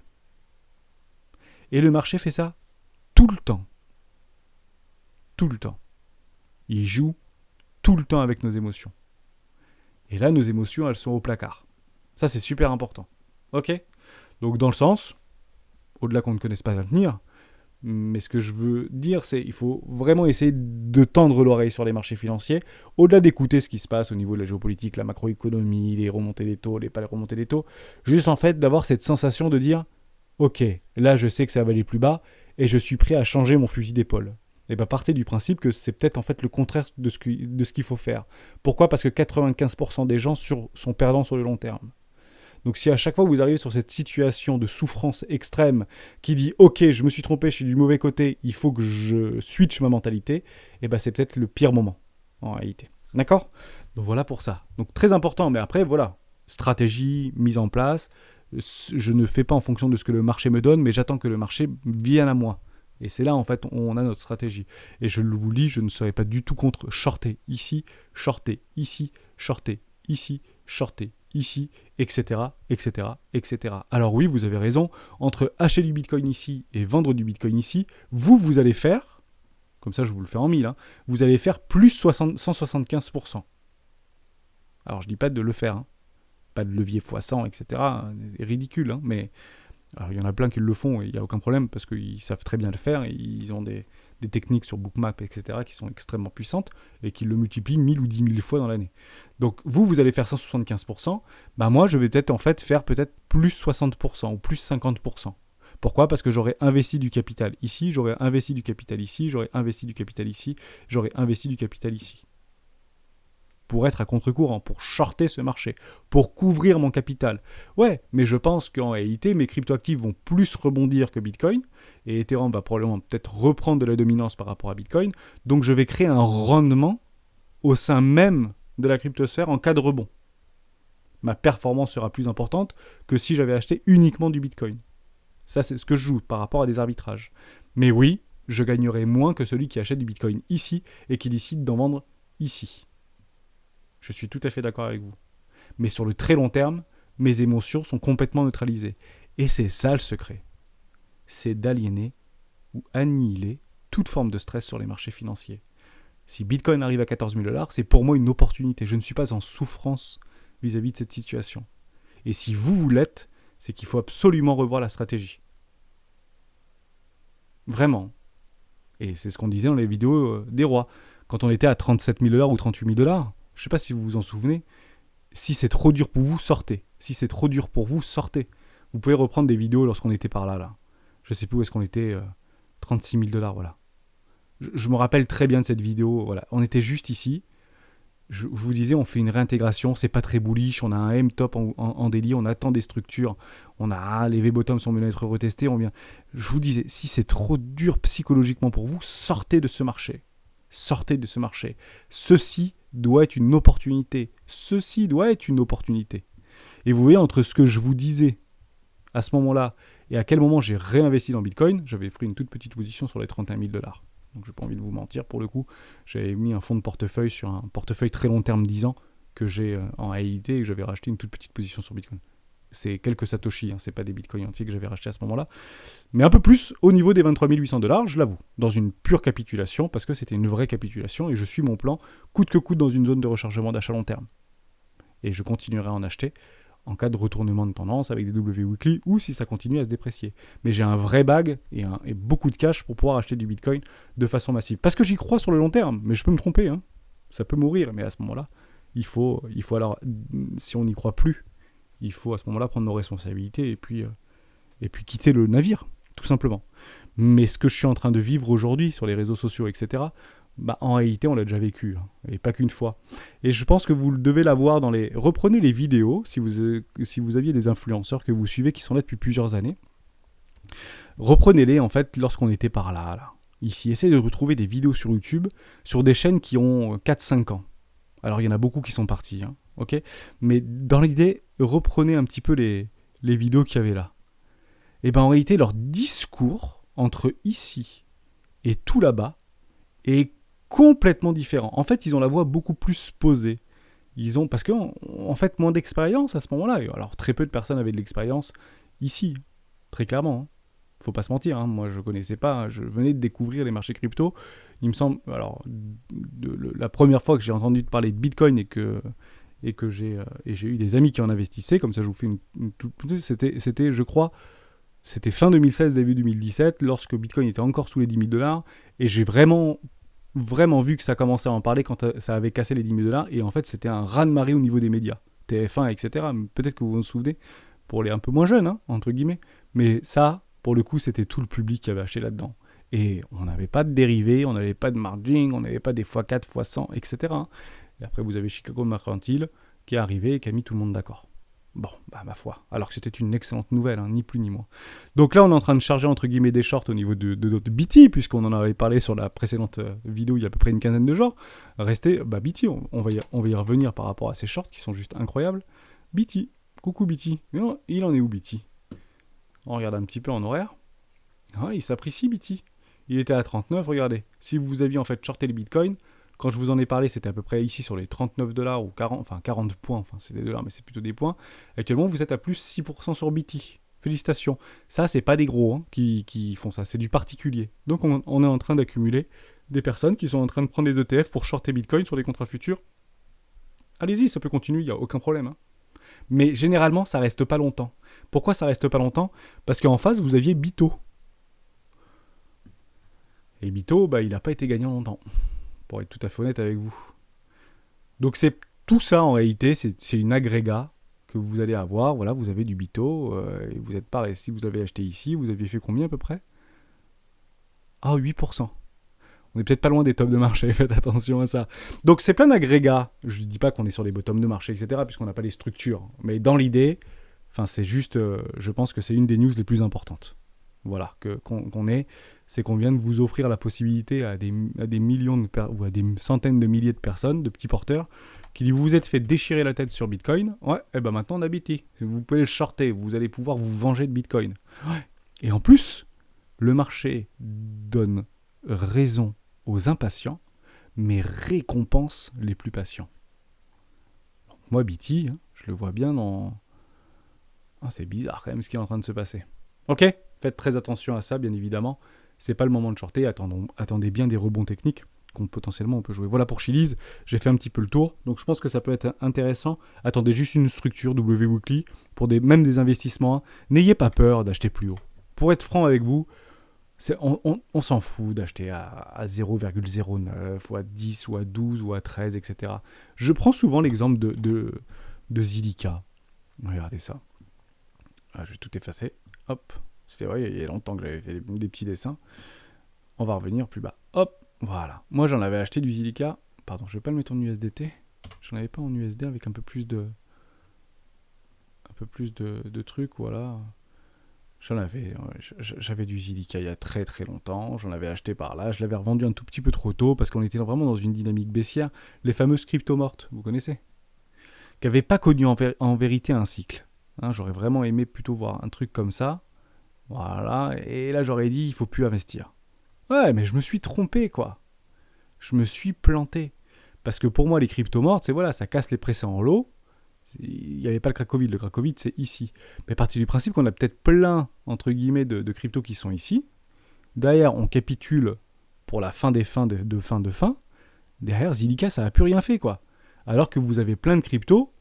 [SPEAKER 1] Et le marché fait ça tout le temps. Tout le temps. Il joue tout le temps avec nos émotions. Et là, nos émotions, elles sont au placard. Ça, c'est super important. Ok ? Donc, dans le sens, au-delà qu'on ne connaisse pas l'avenir, mais ce que je veux dire, c'est qu'il faut vraiment essayer de tendre l'oreille sur les marchés financiers, au-delà d'écouter ce qui se passe au niveau de la géopolitique, la macroéconomie, les remontées des taux, les pas les remontées des taux, juste en fait d'avoir cette sensation de dire « Ok, là je sais que ça va aller plus bas et je suis prêt à changer mon fusil d'épaule ». Et bien partez du principe que c'est peut-être en fait le contraire de ce qu'il faut faire. Pourquoi ? Parce que 95% des gens sont perdants sur le long terme. Donc si à chaque fois vous arrivez sur cette situation de souffrance extrême qui dit « Ok, je me suis trompé, je suis du mauvais côté, il faut que je switch ma mentalité », et ben c'est peut-être le pire moment en réalité. D'accord ? Donc voilà pour ça. Donc très important, mais après voilà, stratégie mise en place. Je ne fais pas en fonction de ce que le marché me donne, mais j'attends que le marché vienne à moi. Et c'est là, en fait, on a notre stratégie. Et je vous le dis, je ne serai pas du tout contre shorter ici, shorter ici, shorter ici, shorter ici, etc., etc., etc. Alors oui, vous avez raison, entre acheter du Bitcoin ici et vendre du Bitcoin ici, vous allez faire, comme ça je vous le fais en 1000, hein, vous allez faire plus 175%. Alors je ne dis pas de le faire, hein, pas de levier x100, etc., c'est ridicule, hein, mais... Alors, il y en a plein qui le font et il n'y a aucun problème parce qu'ils savent très bien le faire et ils ont des techniques sur Bookmap, etc. qui sont extrêmement puissantes et qui le multiplient 1000 ou 10 000 fois dans l'année. Donc vous allez faire 175%, bah moi je vais peut-être en fait faire peut-être plus 60% ou plus 50%. Pourquoi ? Parce que j'aurais investi du capital ici, j'aurais investi du capital ici, j'aurais investi du capital ici, j'aurais investi du capital ici. Pour être à contre-courant, pour shorter ce marché, pour couvrir mon capital. Ouais, mais je pense qu'en réalité, mes cryptoactifs vont plus rebondir que Bitcoin, et Ethereum va probablement peut-être reprendre de la dominance par rapport à Bitcoin, donc je vais créer un rendement au sein même de la cryptosphère en cas de rebond. Ma performance sera plus importante que si j'avais acheté uniquement du Bitcoin. Ça, c'est ce que je joue par rapport à des arbitrages. Mais oui, je gagnerai moins que celui qui achète du Bitcoin ici et qui décide d'en vendre ici. Je suis tout à fait d'accord avec vous. Mais sur le très long terme, mes émotions sont complètement neutralisées. Et c'est ça le secret. C'est d'aliéner ou annihiler toute forme de stress sur les marchés financiers. Si Bitcoin arrive à 14 000 $, c'est pour moi une opportunité. Je ne suis pas en souffrance vis-à-vis de cette situation. Et si vous l'êtes, c'est qu'il faut absolument revoir la stratégie. Vraiment. Et c'est ce qu'on disait dans les vidéos des rois. Quand on était à 37 000 $ ou 38 000 $, je ne sais pas si vous vous en souvenez, si c'est trop dur pour vous, sortez. Si c'est trop dur pour vous, sortez. Vous pouvez reprendre des vidéos lorsqu'on était par là. Je ne sais plus où est-ce qu'on était, 36 000 $, voilà. Je me rappelle très bien de cette vidéo, voilà. On était juste ici. Je vous disais, on fait une réintégration, c'est pas très bullish, on a un M-top en daily, on attend des structures, les V-bottoms sont venus être retestés, on vient. Je vous disais, si c'est trop dur psychologiquement pour vous, sortez de ce marché. Sortez de ce marché. Ceci doit être une opportunité. Ceci doit être une opportunité. Et vous voyez, entre ce que je vous disais à ce moment-là et à quel moment j'ai réinvesti dans Bitcoin, j'avais pris une toute petite position sur les 31 000 $. Donc, je n'ai pas envie de vous mentir, pour le coup. J'avais mis un fonds de portefeuille sur un portefeuille très long terme 10 ans que j'ai en réalité et que j'avais racheté une toute petite position sur Bitcoin. C'est quelques satoshi, hein, c'est pas des bitcoins entiers que j'avais racheté à ce moment-là. Mais un peu plus au niveau des 23 800 $, je l'avoue, dans une pure capitulation, parce que c'était une vraie capitulation et je suis mon plan coûte que coûte dans une zone de rechargement d'achat long terme. Et je continuerai à en acheter en cas de retournement de tendance avec des W weekly ou si ça continue à se déprécier. Mais j'ai un vrai bag et beaucoup de cash pour pouvoir acheter du Bitcoin de façon massive. Parce que j'y crois sur le long terme, mais je peux me tromper, hein. Ça peut mourir, mais à ce moment-là, il faut alors, si on n'y croit plus, il faut à ce moment-là prendre nos responsabilités et puis quitter le navire, tout simplement. Mais ce que je suis en train de vivre aujourd'hui sur les réseaux sociaux, etc., en réalité, on l'a déjà vécu, hein, et pas qu'une fois. Et je pense que vous devez l'avoir dans les... Reprenez les vidéos, si vous aviez des influenceurs que vous suivez qui sont là depuis plusieurs années. Reprenez-les, en fait, lorsqu'on était par là. Ici, essayez de retrouver des vidéos sur YouTube, sur des chaînes qui ont 4-5 ans. Alors, il y en a beaucoup qui sont partis, hein, ok. Mais dans l'idée, reprenez un petit peu les vidéos qu'il y avait là. Et en réalité, leur discours entre ici et tout là-bas est complètement différent. En fait, ils ont la voix beaucoup plus posée. Parce qu'en fait, moins d'expérience à ce moment-là. Alors, très peu de personnes avaient de l'expérience ici, très clairement. Hein. Faut pas se mentir, hein. Moi je connaissais pas, hein. Je venais de découvrir les marchés crypto. Il me semble, alors, la première fois que j'ai entendu parler de Bitcoin et que j'ai eu des amis qui en investissaient, comme ça je vous fais c'était, je crois, c'était fin 2016, début 2017, lorsque Bitcoin était encore sous les 10 000 $, et j'ai vraiment vu que ça commençait à en parler quand ça avait cassé les 10 000 $, et en fait c'était un raz-de-marée au niveau des médias, TF1, etc. Peut-être que vous vous souvenez, pour les un peu moins jeunes, hein, entre guillemets, mais ça, pour le coup, c'était tout le public qui avait acheté là-dedans. Et on n'avait pas de dérivés, on n'avait pas de margin, on n'avait pas des x4, x100, etc. Et après, vous avez Chicago Mercantile qui est arrivé et qui a mis tout le monde d'accord. Bon, ma foi. Alors que c'était une excellente nouvelle, hein, ni plus ni moins. Donc là, on est en train de charger, entre guillemets, des shorts au niveau de notre BT, puisqu'on en avait parlé sur la précédente vidéo il y a à peu près une quinzaine de jours. Restez, BT, on va y revenir par rapport à ces shorts qui sont juste incroyables. BT, coucou BT. Non, il en est où BT ? On regarde un petit peu en horaire. Ah, il s'apprécie BT. Il était à 39, regardez. Si vous aviez en fait shorté le Bitcoin, quand je vous en ai parlé, c'était à peu près ici sur les 39 $ ou 40, enfin 40 points, enfin c'est des dollars, mais c'est plutôt des points. Actuellement, vous êtes à plus 6% sur BT. Félicitations. Ça, c'est pas des gros hein, qui font ça, c'est du particulier. Donc on est en train d'accumuler des personnes qui sont en train de prendre des ETF pour shorter Bitcoin sur des contrats futurs. Allez-y, ça peut continuer, il n'y a aucun problème. Hein. Mais généralement, ça reste pas longtemps. Pourquoi ça reste pas longtemps ? Parce qu'en face, vous aviez Bito. Et Bito, il n'a pas été gagnant longtemps, pour être tout à fait honnête avec vous. Donc c'est tout ça en réalité, c'est une agrégat que vous allez avoir. Voilà, vous avez du Bito, et vous êtes pareil. Si vous avez acheté ici, vous aviez fait combien à peu près ? Ah, 8%. On est peut-être pas loin des tops de marché, faites attention à ça. Donc c'est plein d'agrégats. Je ne dis pas qu'on est sur les bottoms de marché, etc., puisqu'on n'a pas les structures. Mais dans l'idée, c'est juste, je pense que c'est une des news les plus importantes. Voilà, c'est qu'on vient de vous offrir la possibilité à des millions ou à des centaines de milliers de personnes, de petits porteurs, qui vous vous êtes fait déchirer la tête sur Bitcoin. Ouais, et maintenant on a BT. Vous pouvez le shorter, vous allez pouvoir vous venger de Bitcoin. Ouais. Et en plus, le marché donne raison aux impatients, mais récompense les plus patients. Donc moi, BT, je le vois bien dans... c'est bizarre quand même ce qui est en train de se passer. Ok ? Faites très attention à ça, bien évidemment. C'est pas le moment de shorter. Attendez bien des rebonds techniques potentiellement on peut jouer. Voilà pour Chiliz. J'ai fait un petit peu le tour. Donc je pense que ça peut être intéressant. Attendez juste une structure W Weekly pour même des investissements. N'ayez pas peur d'acheter plus haut. Pour être franc avec vous, on s'en fout d'acheter à 0,09 ou à 10 ou à 12 ou à 13, etc. Je prends souvent l'exemple de Zilliqa. Regardez ça. Je vais tout effacer. Hop. C'était vrai, il y a longtemps que j'avais fait des petits dessins. On va revenir plus bas. Hop, voilà. Moi, j'en avais acheté du Zilliqa. Pardon, je vais pas le mettre en USDT. J'en avais pas en USD avec un peu plus de trucs, voilà. J'avais du Zilliqa il y a très très longtemps. J'en avais acheté par là. Je l'avais revendu un tout petit peu trop tôt parce qu'on était vraiment dans une dynamique baissière. Les fameuses crypto-mortes, vous connaissez ? Qui n'avaient pas connu en vérité un cycle. J'aurais vraiment aimé plutôt voir un truc comme ça. Voilà, et là j'aurais dit il faut plus investir. Ouais, mais je me suis trompé quoi. Je me suis planté. Parce que pour moi les cryptos mortes, c'est voilà, ça casse les précédents lots. Il n'y avait pas le Cracovide, le Cracovide c'est ici. Mais à partir du principe qu'on a peut-être plein, entre guillemets, de cryptos qui sont ici. Derrière, on capitule pour la fin des fins de fin. Derrière, Zilliqa, ça n'a plus rien fait quoi. Alors que vous avez plein de cryptos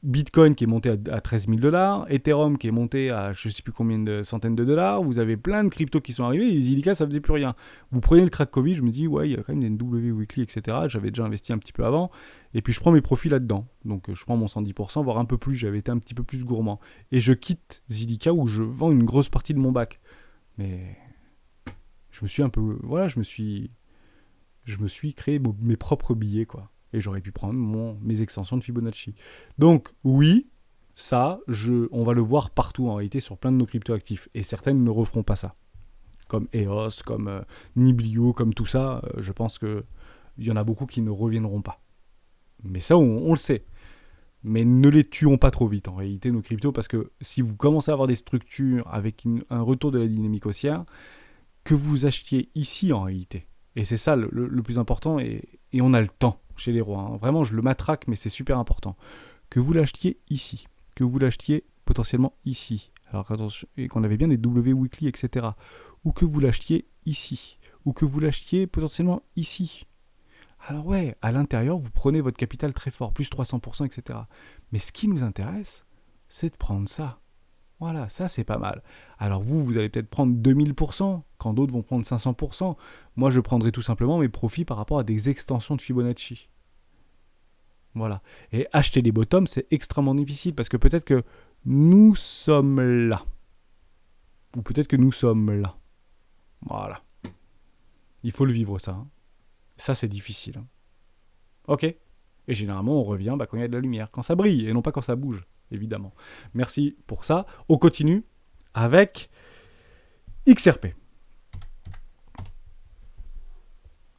[SPEAKER 1] Bitcoin qui est monté à 13 000 $, Ethereum qui est monté à je ne sais plus combien de centaines de dollars, vous avez plein de cryptos qui sont arrivés, et les Zilliqa ça faisait plus rien. Vous prenez le crack Covid, je me dis ouais il y a quand même des NW Weekly etc, j'avais déjà investi un petit peu avant, et puis je prends mes profits là-dedans, donc je prends mon 110%, voire un peu plus, j'avais été un petit peu plus gourmand, et je quitte Zilliqa où je vends une grosse partie de mon bac. Mais je me suis un peu, voilà, je me suis créé mes propres billets quoi. Et j'aurais pu prendre mes extensions de Fibonacci. Donc oui, ça, on va le voir partout en réalité sur plein de nos cryptoactifs. Et certaines ne referont pas ça. Comme EOS, comme Niblio, comme tout ça, je pense qu'il y en a beaucoup qui ne reviendront pas. Mais ça, on le sait. Mais ne les tuons pas trop vite en réalité, nos cryptos, parce que si vous commencez à avoir des structures avec un retour de la dynamique haussière, que vous achetiez ici en réalité. Et c'est ça le plus important, et on a le temps chez les rois. Hein. Vraiment, je le matraque, mais c'est super important. Que vous l'achetiez ici, que vous l'achetiez potentiellement ici, alors attention, et qu'on avait bien des W Weekly, etc. Ou que vous l'achetiez ici, ou que vous l'achetiez potentiellement ici. Alors ouais, à l'intérieur, vous prenez votre capital très fort, plus 300%, etc. Mais ce qui nous intéresse, c'est de prendre ça. Voilà, ça c'est pas mal. Alors vous allez peut-être prendre 2000%, quand d'autres vont prendre 500%. Moi, je prendrai tout simplement mes profits par rapport à des extensions de Fibonacci. Voilà. Et acheter des bottoms, c'est extrêmement difficile, parce que peut-être que nous sommes là. Ou peut-être que nous sommes là. Voilà. Il faut le vivre, ça. Hein. Ça, c'est difficile. Hein. Ok. Et généralement, on revient quand il y a de la lumière, quand ça brille, et non pas quand ça bouge. Évidemment. Merci pour ça. On continue avec XRP.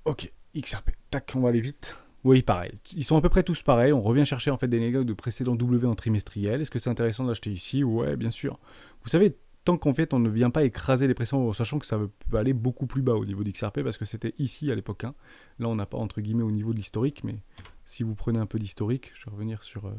[SPEAKER 1] Ok, XRP. Tac, on va aller vite. Oui, pareil. Ils sont à peu près tous pareils. On revient chercher en fait des négociations de précédents W en trimestriel. Est-ce que c'est intéressant d'acheter ici ? Ouais, bien sûr. Vous savez, tant qu'en fait on ne vient pas écraser les précédents, sachant que ça peut aller beaucoup plus bas au niveau d'XRP, parce que c'était ici à l'époque. Hein. Là, on n'a pas entre guillemets au niveau de l'historique, mais si vous prenez un peu d'historique, je vais revenir sur...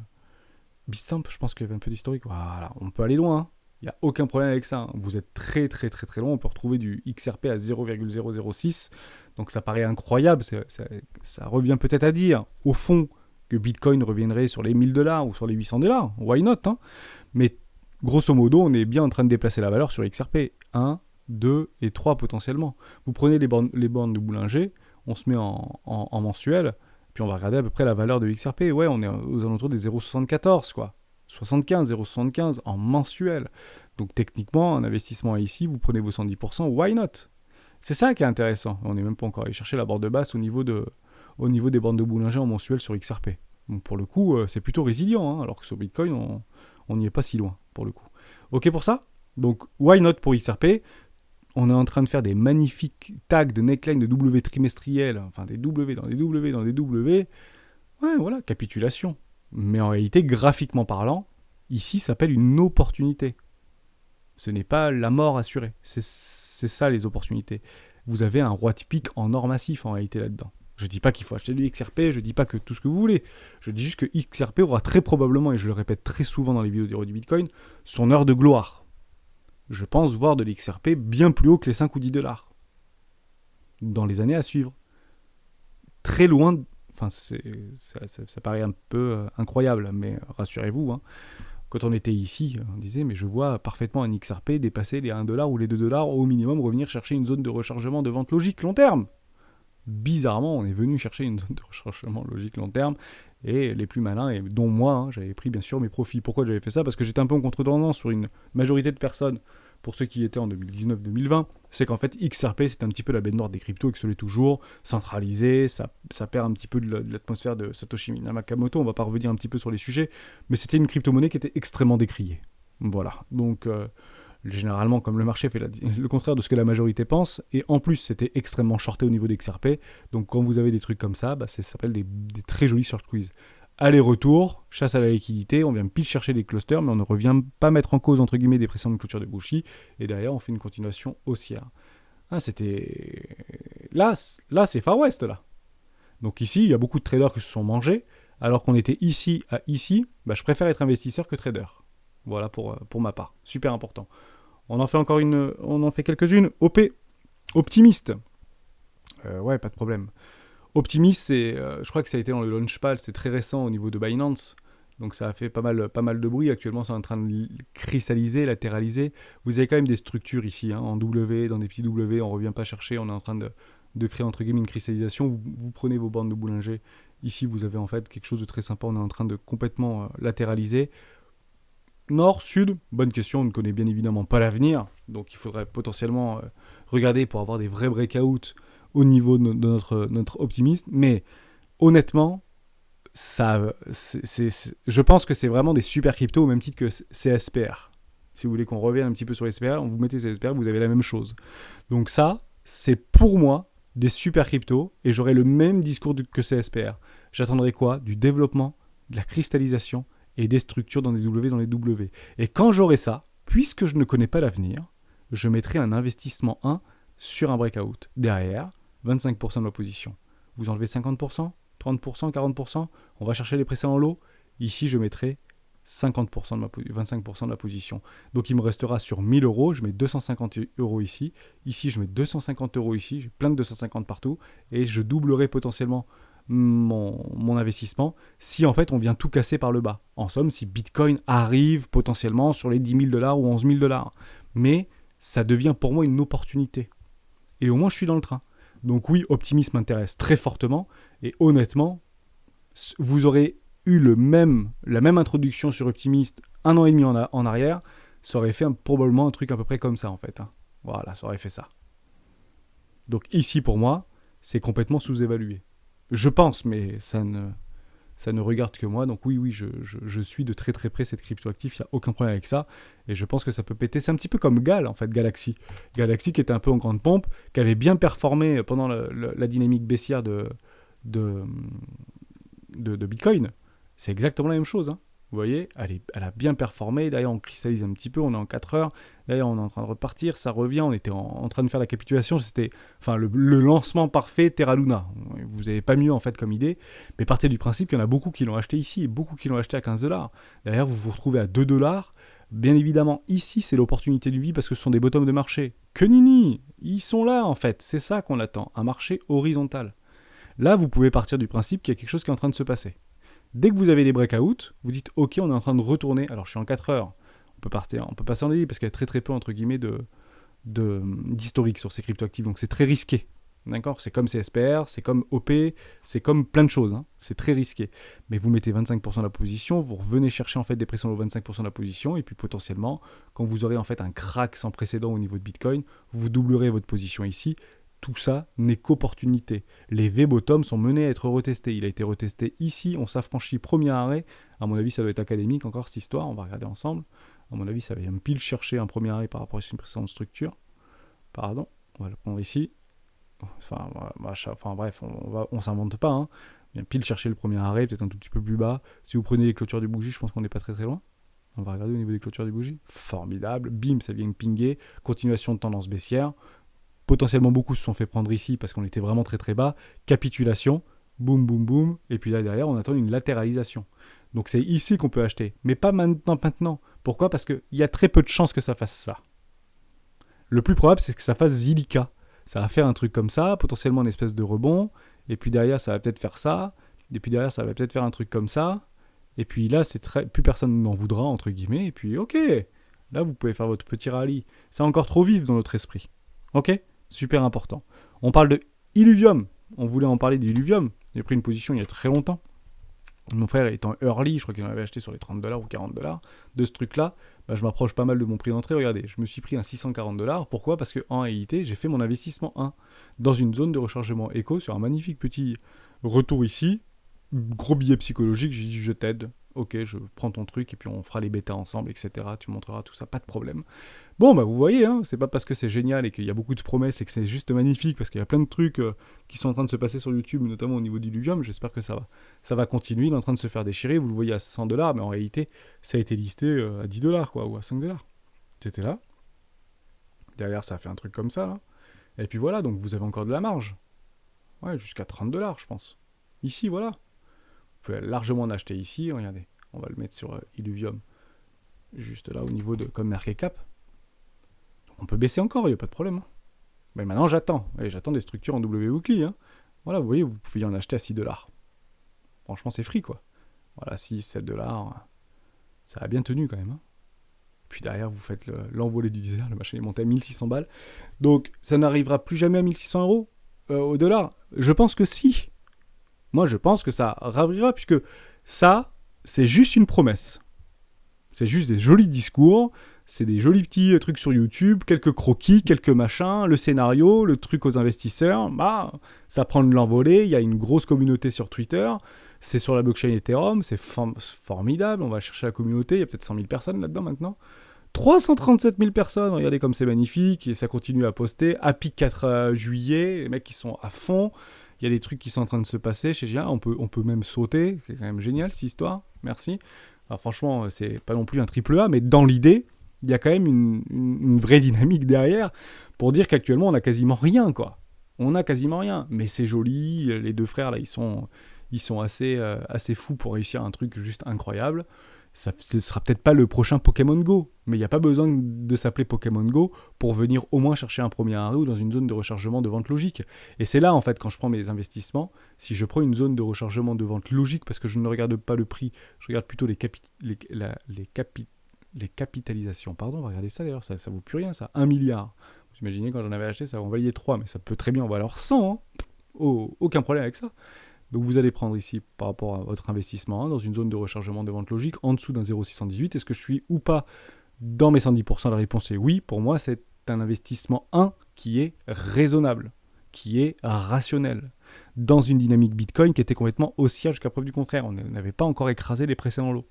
[SPEAKER 1] Bitstamp, je pense qu'il y avait un peu d'historique. Voilà, on peut aller loin. Hein. Il n'y a aucun problème avec ça. Hein. Vous êtes très très très très loin. On peut retrouver du XRP à 0,006. Donc ça paraît incroyable. Ça revient peut-être à dire, au fond, que Bitcoin reviendrait sur les 1000 $, ou sur les 800 $. Why not hein. Mais grosso modo, on est bien en train de déplacer la valeur sur XRP. 1, 2 et 3 potentiellement. Vous prenez les bornes de Bollinger, on se met en mensuel, puis on va regarder à peu près la valeur de XRP. Ouais, on est aux alentours des 0,74 quoi. 0,75 en mensuel. Donc techniquement, un investissement ici, vous prenez vos 110%, why not ? C'est ça qui est intéressant. On n'est même pas encore allé chercher la borne de basse au niveau des bornes de Bollinger en mensuel sur XRP. Donc pour le coup, c'est plutôt résilient, hein, alors que sur Bitcoin, on n'y est pas si loin, pour le coup. Ok pour ça ? Donc why not pour XRP ? On est en train de faire des magnifiques tags de neckline de W trimestriel, enfin des W dans des W dans des W. Ouais, voilà, capitulation. Mais en réalité, graphiquement parlant, ici, ça s'appelle une opportunité. Ce n'est pas la mort assurée. C'est ça les opportunités. Vous avez un roi typique en or massif en réalité là-dedans. Je ne dis pas qu'il faut acheter du XRP, je ne dis pas que tout ce que vous voulez. Je dis juste que XRP aura très probablement, et je le répète très souvent dans les vidéos d'Héros du Bitcoin, son heure de gloire. Je pense voir de l'XRP bien plus haut que les 5 ou 10 $. Dans les années à suivre. Très loin... Enfin, ça paraît un peu incroyable, mais rassurez-vous, hein, quand on était ici, on disait, mais je vois parfaitement un XRP dépasser les 1 $ ou les 2 $, au minimum revenir chercher une zone de rechargement de vente logique long terme. Bizarrement, on est venu chercher une zone de rechargement logique long terme, et les plus malins, et dont moi, hein, j'avais pris bien sûr mes profits. Pourquoi j'avais fait ça ? Parce que j'étais un peu en contre-tendance sur une majorité de personnes, pour ceux qui étaient en 2019-2020, c'est qu'en fait XRP c'est un petit peu la bête noire des cryptos et que ce l'est toujours, centralisé, ça perd un petit peu de l'atmosphère de Satoshi Nakamoto, on va pas revenir un petit peu sur les sujets, mais c'était une crypto-monnaie qui était extrêmement décriée. Voilà, donc généralement comme le marché fait le contraire de ce que la majorité pense, et en plus c'était extrêmement shorté au niveau d'XRP, donc quand vous avez des trucs comme ça, ça s'appelle des très jolis short squeeze. Aller-retour, chasse à la liquidité, on vient pile chercher des clusters, mais on ne revient pas mettre en cause, entre guillemets, des précédentes clôtures de Bushi, et derrière, on fait une continuation haussière. Ah, c'était... Là, c'est Far West, là. Donc ici, il y a beaucoup de traders qui se sont mangés, alors qu'on était ici à ici, je préfère être investisseur que trader. Voilà pour ma part. Super important. On en fait quelques-unes. OP, optimiste. Ouais, pas de problème. Optimism, je crois que ça a été dans le Launchpad, c'est très récent au niveau de Binance, Donc ça a fait pas mal de bruit. Actuellement, c'est en train de cristalliser, latéraliser. Vous avez quand même des structures ici, hein, en W, dans des petits W. On ne revient pas chercher. On est en train de créer, entre guillemets, une cristallisation. Vous prenez vos bandes de Bollinger. Ici, vous avez en fait quelque chose de très sympa. On est en train de complètement latéraliser. Nord, sud, bonne question. On ne connaît bien évidemment pas l'avenir. Donc il faudrait potentiellement regarder pour avoir des vrais breakouts au niveau de notre optimisme. Mais honnêtement, je pense que c'est vraiment des super cryptos au même titre que CSPR. Si vous voulez qu'on revienne un petit peu sur SPR, vous mettez CSPR, vous avez la même chose. Donc ça, c'est pour moi des super cryptos et j'aurai le même discours que CSPR. J'attendrai quoi? Du développement, de la cristallisation et des structures dans les W. Et quand j'aurai ça, puisque je ne connais pas l'avenir, je mettrai un investissement 1 sur un breakout. Derrière, 25% de ma position. Vous enlevez 50%, 30%, 40%, on va chercher les précédents lots. Ici, je mettrai 50% de 25% de ma position. Donc, il me restera sur 1000 euros. Je mets 250 euros ici. Ici, je mets 250 euros ici. J'ai plein de 250 partout. Et je doublerai potentiellement mon investissement si en fait on vient tout casser par le bas. En somme, si Bitcoin arrive potentiellement sur les 10 000 dollars ou 11 000 dollars. Mais ça devient pour moi une opportunité. Et au moins, je suis dans le train. Donc oui, optimisme m'intéresse très fortement. Et honnêtement, vous aurez eu la même introduction sur Optimist 1 an et demi en arrière. Ça aurait fait probablement un truc à peu près comme ça en fait. Hein. Voilà, ça aurait fait ça. Donc ici, pour moi, c'est complètement sous-évalué. Je pense, mais ça ne regarde que moi. Donc oui, je suis de très très près cette cryptoactif. Il n'y a aucun problème avec ça. Et je pense que ça peut péter. C'est un petit peu comme Gal, en fait, Galaxy. Galaxy qui était un peu en grande pompe, qui avait bien performé pendant la dynamique baissière de Bitcoin. C'est exactement la même chose. Hein. Vous voyez, elle a bien performé. D'ailleurs, on cristallise un petit peu. On est en 4 heures. D'ailleurs, on est en train de repartir. Ça revient. On était en train de faire la capitulation. C'était le lancement parfait Terra Luna. Vous n'avez pas mieux en fait comme idée. Mais partez du principe qu'il y en a beaucoup qui l'ont acheté ici et beaucoup qui l'ont acheté à 15 $. D'ailleurs, vous vous retrouvez à 2 $. Bien évidemment, ici, c'est l'opportunité du vie parce que ce sont des bottoms de marché. Que nini, ils sont là en fait. C'est ça qu'on attend. Un marché horizontal. Là, vous pouvez partir du principe qu'il y a quelque chose qui est en train de se passer. Dès que vous avez les breakouts, vous dites ok, on est en train de retourner. Alors je suis en 4 heures, on peut passer en daily parce qu'il y a très très peu entre guillemets d'historique sur ces cryptoactifs, donc c'est très risqué. D'accord, c'est comme CSPR, c'est comme OP, c'est comme plein de choses. Hein. C'est très risqué. Mais vous mettez 25% de la position, vous revenez chercher en fait des pressions aux 25% de la position, et puis potentiellement, quand vous aurez en fait un crack sans précédent au niveau de Bitcoin, vous doublerez votre position ici. Tout ça n'est qu'opportunité. Les V-bottoms sont menés à être retestés. Il a été retesté ici, on s'affranchit premier arrêt. À mon avis, ça doit être académique encore cette histoire, on va regarder ensemble. À mon avis, ça va me pile chercher un premier arrêt par rapport à une précédente structure. Pardon, on va le prendre ici. Bref, on s'invente pas. Hein. Bien pile chercher le premier arrêt, peut-être un tout petit peu plus bas. Si vous prenez les clôtures du bougie, je pense qu'on n'est pas très très loin. On va regarder au niveau des clôtures du bougie. Formidable. Bim, ça vient pinguer. Continuation de tendance baissière. Potentiellement beaucoup se sont fait prendre ici parce qu'on était vraiment très très bas. Capitulation, boum boum boum. Et puis là derrière, on attend une latéralisation. Donc c'est ici qu'on peut acheter. Mais pas maintenant. Pourquoi? Parce qu'il y a très peu de chances que ça fasse ça. Le plus probable, c'est que ça fasse Zilliqa. Ça va faire un truc comme ça, potentiellement une espèce de rebond. Et puis derrière, ça va peut-être faire ça. Et puis derrière, ça va peut-être faire un truc comme ça. Et puis là, plus personne n'en voudra, entre guillemets. Et puis ok, là vous pouvez faire votre petit rallye. C'est encore trop vif dans notre esprit. Ok? Super important. On parle de Illuvium. On voulait en parler d'Illuvium. J'ai pris une position il y a très longtemps. Mon frère étant early, je crois qu'il en avait acheté sur les 30 $ ou 40 $ de ce truc-là. Je m'approche pas mal de mon prix d'entrée. Regardez, je me suis pris un 640 $. Pourquoi? Parce qu'en réalité, j'ai fait mon investissement 1 dans une zone de rechargement éco sur un magnifique petit retour ici. Gros billet psychologique, j'ai dit je t'aide. Ok, je prends ton truc et puis on fera les bêtas ensemble, etc. Tu montreras tout ça, pas de problème. Bon, vous voyez, hein, c'est pas parce que c'est génial et qu'il y a beaucoup de promesses et que c'est juste magnifique, parce qu'il y a plein de trucs qui sont en train de se passer sur YouTube, notamment au niveau d'Illuvium. J'espère que ça va continuer. Il est en train de se faire déchirer. Vous le voyez à 100 $, mais en réalité, ça a été listé à 10 $, quoi, ou à 5 $. C'était là. Derrière, ça a fait un truc comme ça, là. Et puis voilà, donc vous avez encore de la marge. Ouais, jusqu'à 30 $, je pense. Ici, voilà. Vous pouvez largement en acheter ici, regardez, on va le mettre sur Illuvium, juste là au niveau de comme market cap. On peut baisser encore, il n'y a pas de problème. Hein. Mais maintenant j'attends des structures en W weekly. Hein. Voilà, vous voyez, vous pouvez en acheter à 6 $. Franchement, c'est free quoi. Voilà, 6, 7 dollars, ça a bien tenu quand même. Hein. Puis derrière, vous faites l'envolée du désert, le machin est monté à 1600 balles. Donc, ça n'arrivera plus jamais à 1600 euros au dollar. Je pense que si. Moi, je pense que ça ravira, puisque ça, c'est juste une promesse. C'est juste des jolis discours, c'est des jolis petits trucs sur YouTube, quelques croquis, quelques machins, le scénario, le truc aux investisseurs, ça prend de l'envolée, il y a une grosse communauté sur Twitter, c'est sur la blockchain Ethereum, c'est formidable, on va chercher la communauté, il y a peut-être 100 000 personnes là-dedans maintenant. 337 000 personnes, regardez comme c'est magnifique, et ça continue à poster. Happy 4 juillet, les mecs qui sont à fond, il y a des trucs qui sont en train de se passer chez GIA, on peut même sauter, c'est quand même génial cette histoire, merci. Alors franchement, c'est pas non plus un triple A, mais dans l'idée, il y a quand même une vraie dynamique derrière pour dire qu'actuellement, on a quasiment rien, quoi. On a quasiment rien, mais c'est joli, les deux frères, là, ils sont assez fous pour réussir un truc juste incroyable. Ce sera peut-être pas le prochain Pokémon Go, mais il n'y a pas besoin de s'appeler Pokémon Go pour venir au moins chercher un premier arrêt ou dans une zone de rechargement de vente logique. Et c'est là, en fait, quand je prends mes investissements, si je prends une zone de rechargement de vente logique, parce que je ne regarde pas le prix, je regarde plutôt les capitalisations. Pardon, on va regarder ça d'ailleurs, ça vaut plus rien, ça. 1 milliard. Vous imaginez, quand j'en avais acheté, ça en valait 3, mais ça peut très bien en valoir 100. Hein. Aucun problème avec ça. Donc vous allez prendre ici par rapport à votre investissement dans une zone de rechargement de vente logique en dessous d'un 0,618. Est-ce que je suis ou pas dans mes 110%? La réponse est oui. Pour moi, c'est un investissement 1 qui est raisonnable, qui est rationnel, dans une dynamique Bitcoin qui était complètement haussière jusqu'à preuve du contraire. On n'avait pas encore écrasé les précédents lots.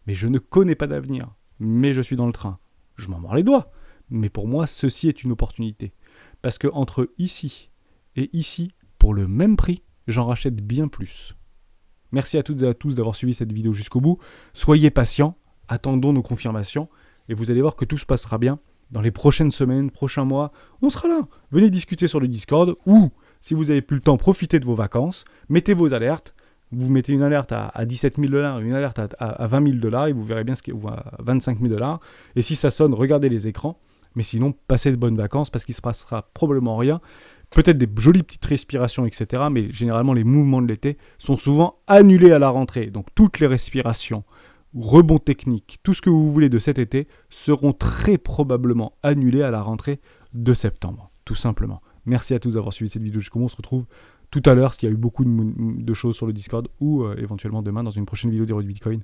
[SPEAKER 1] Mais je ne connais pas d'avenir. Mais je suis dans le train. Je m'en mords les doigts. Mais pour moi, ceci est une opportunité. Parce que entre ici et ici, pour le même prix, j'en rachète bien plus. Merci à toutes et à tous d'avoir suivi cette vidéo jusqu'au bout. Soyez patients, attendons nos confirmations, et vous allez voir que tout se passera bien. Dans les prochaines semaines, prochains mois, on sera là. Venez discuter sur le Discord, ou, si vous n'avez plus le temps, profitez de vos vacances, mettez vos alertes. Vous mettez une alerte à 17 000 $, une alerte à 20 000 $, et vous verrez bien ou à 25 000 $. Et si ça sonne, regardez les écrans. Mais sinon, passez de bonnes vacances, parce qu'il ne se passera probablement rien. Peut-être des jolies petites respirations, etc. Mais généralement, les mouvements de l'été sont souvent annulés à la rentrée. Donc, toutes les respirations, rebonds techniques, tout ce que vous voulez de cet été seront très probablement annulés à la rentrée de septembre. Tout simplement. Merci à tous d'avoir suivi cette vidéo jusqu'au bout. On se retrouve tout à l'heure, s'il y a eu beaucoup de choses sur le Discord, ou éventuellement demain dans une prochaine vidéo d'Héros du Bitcoin.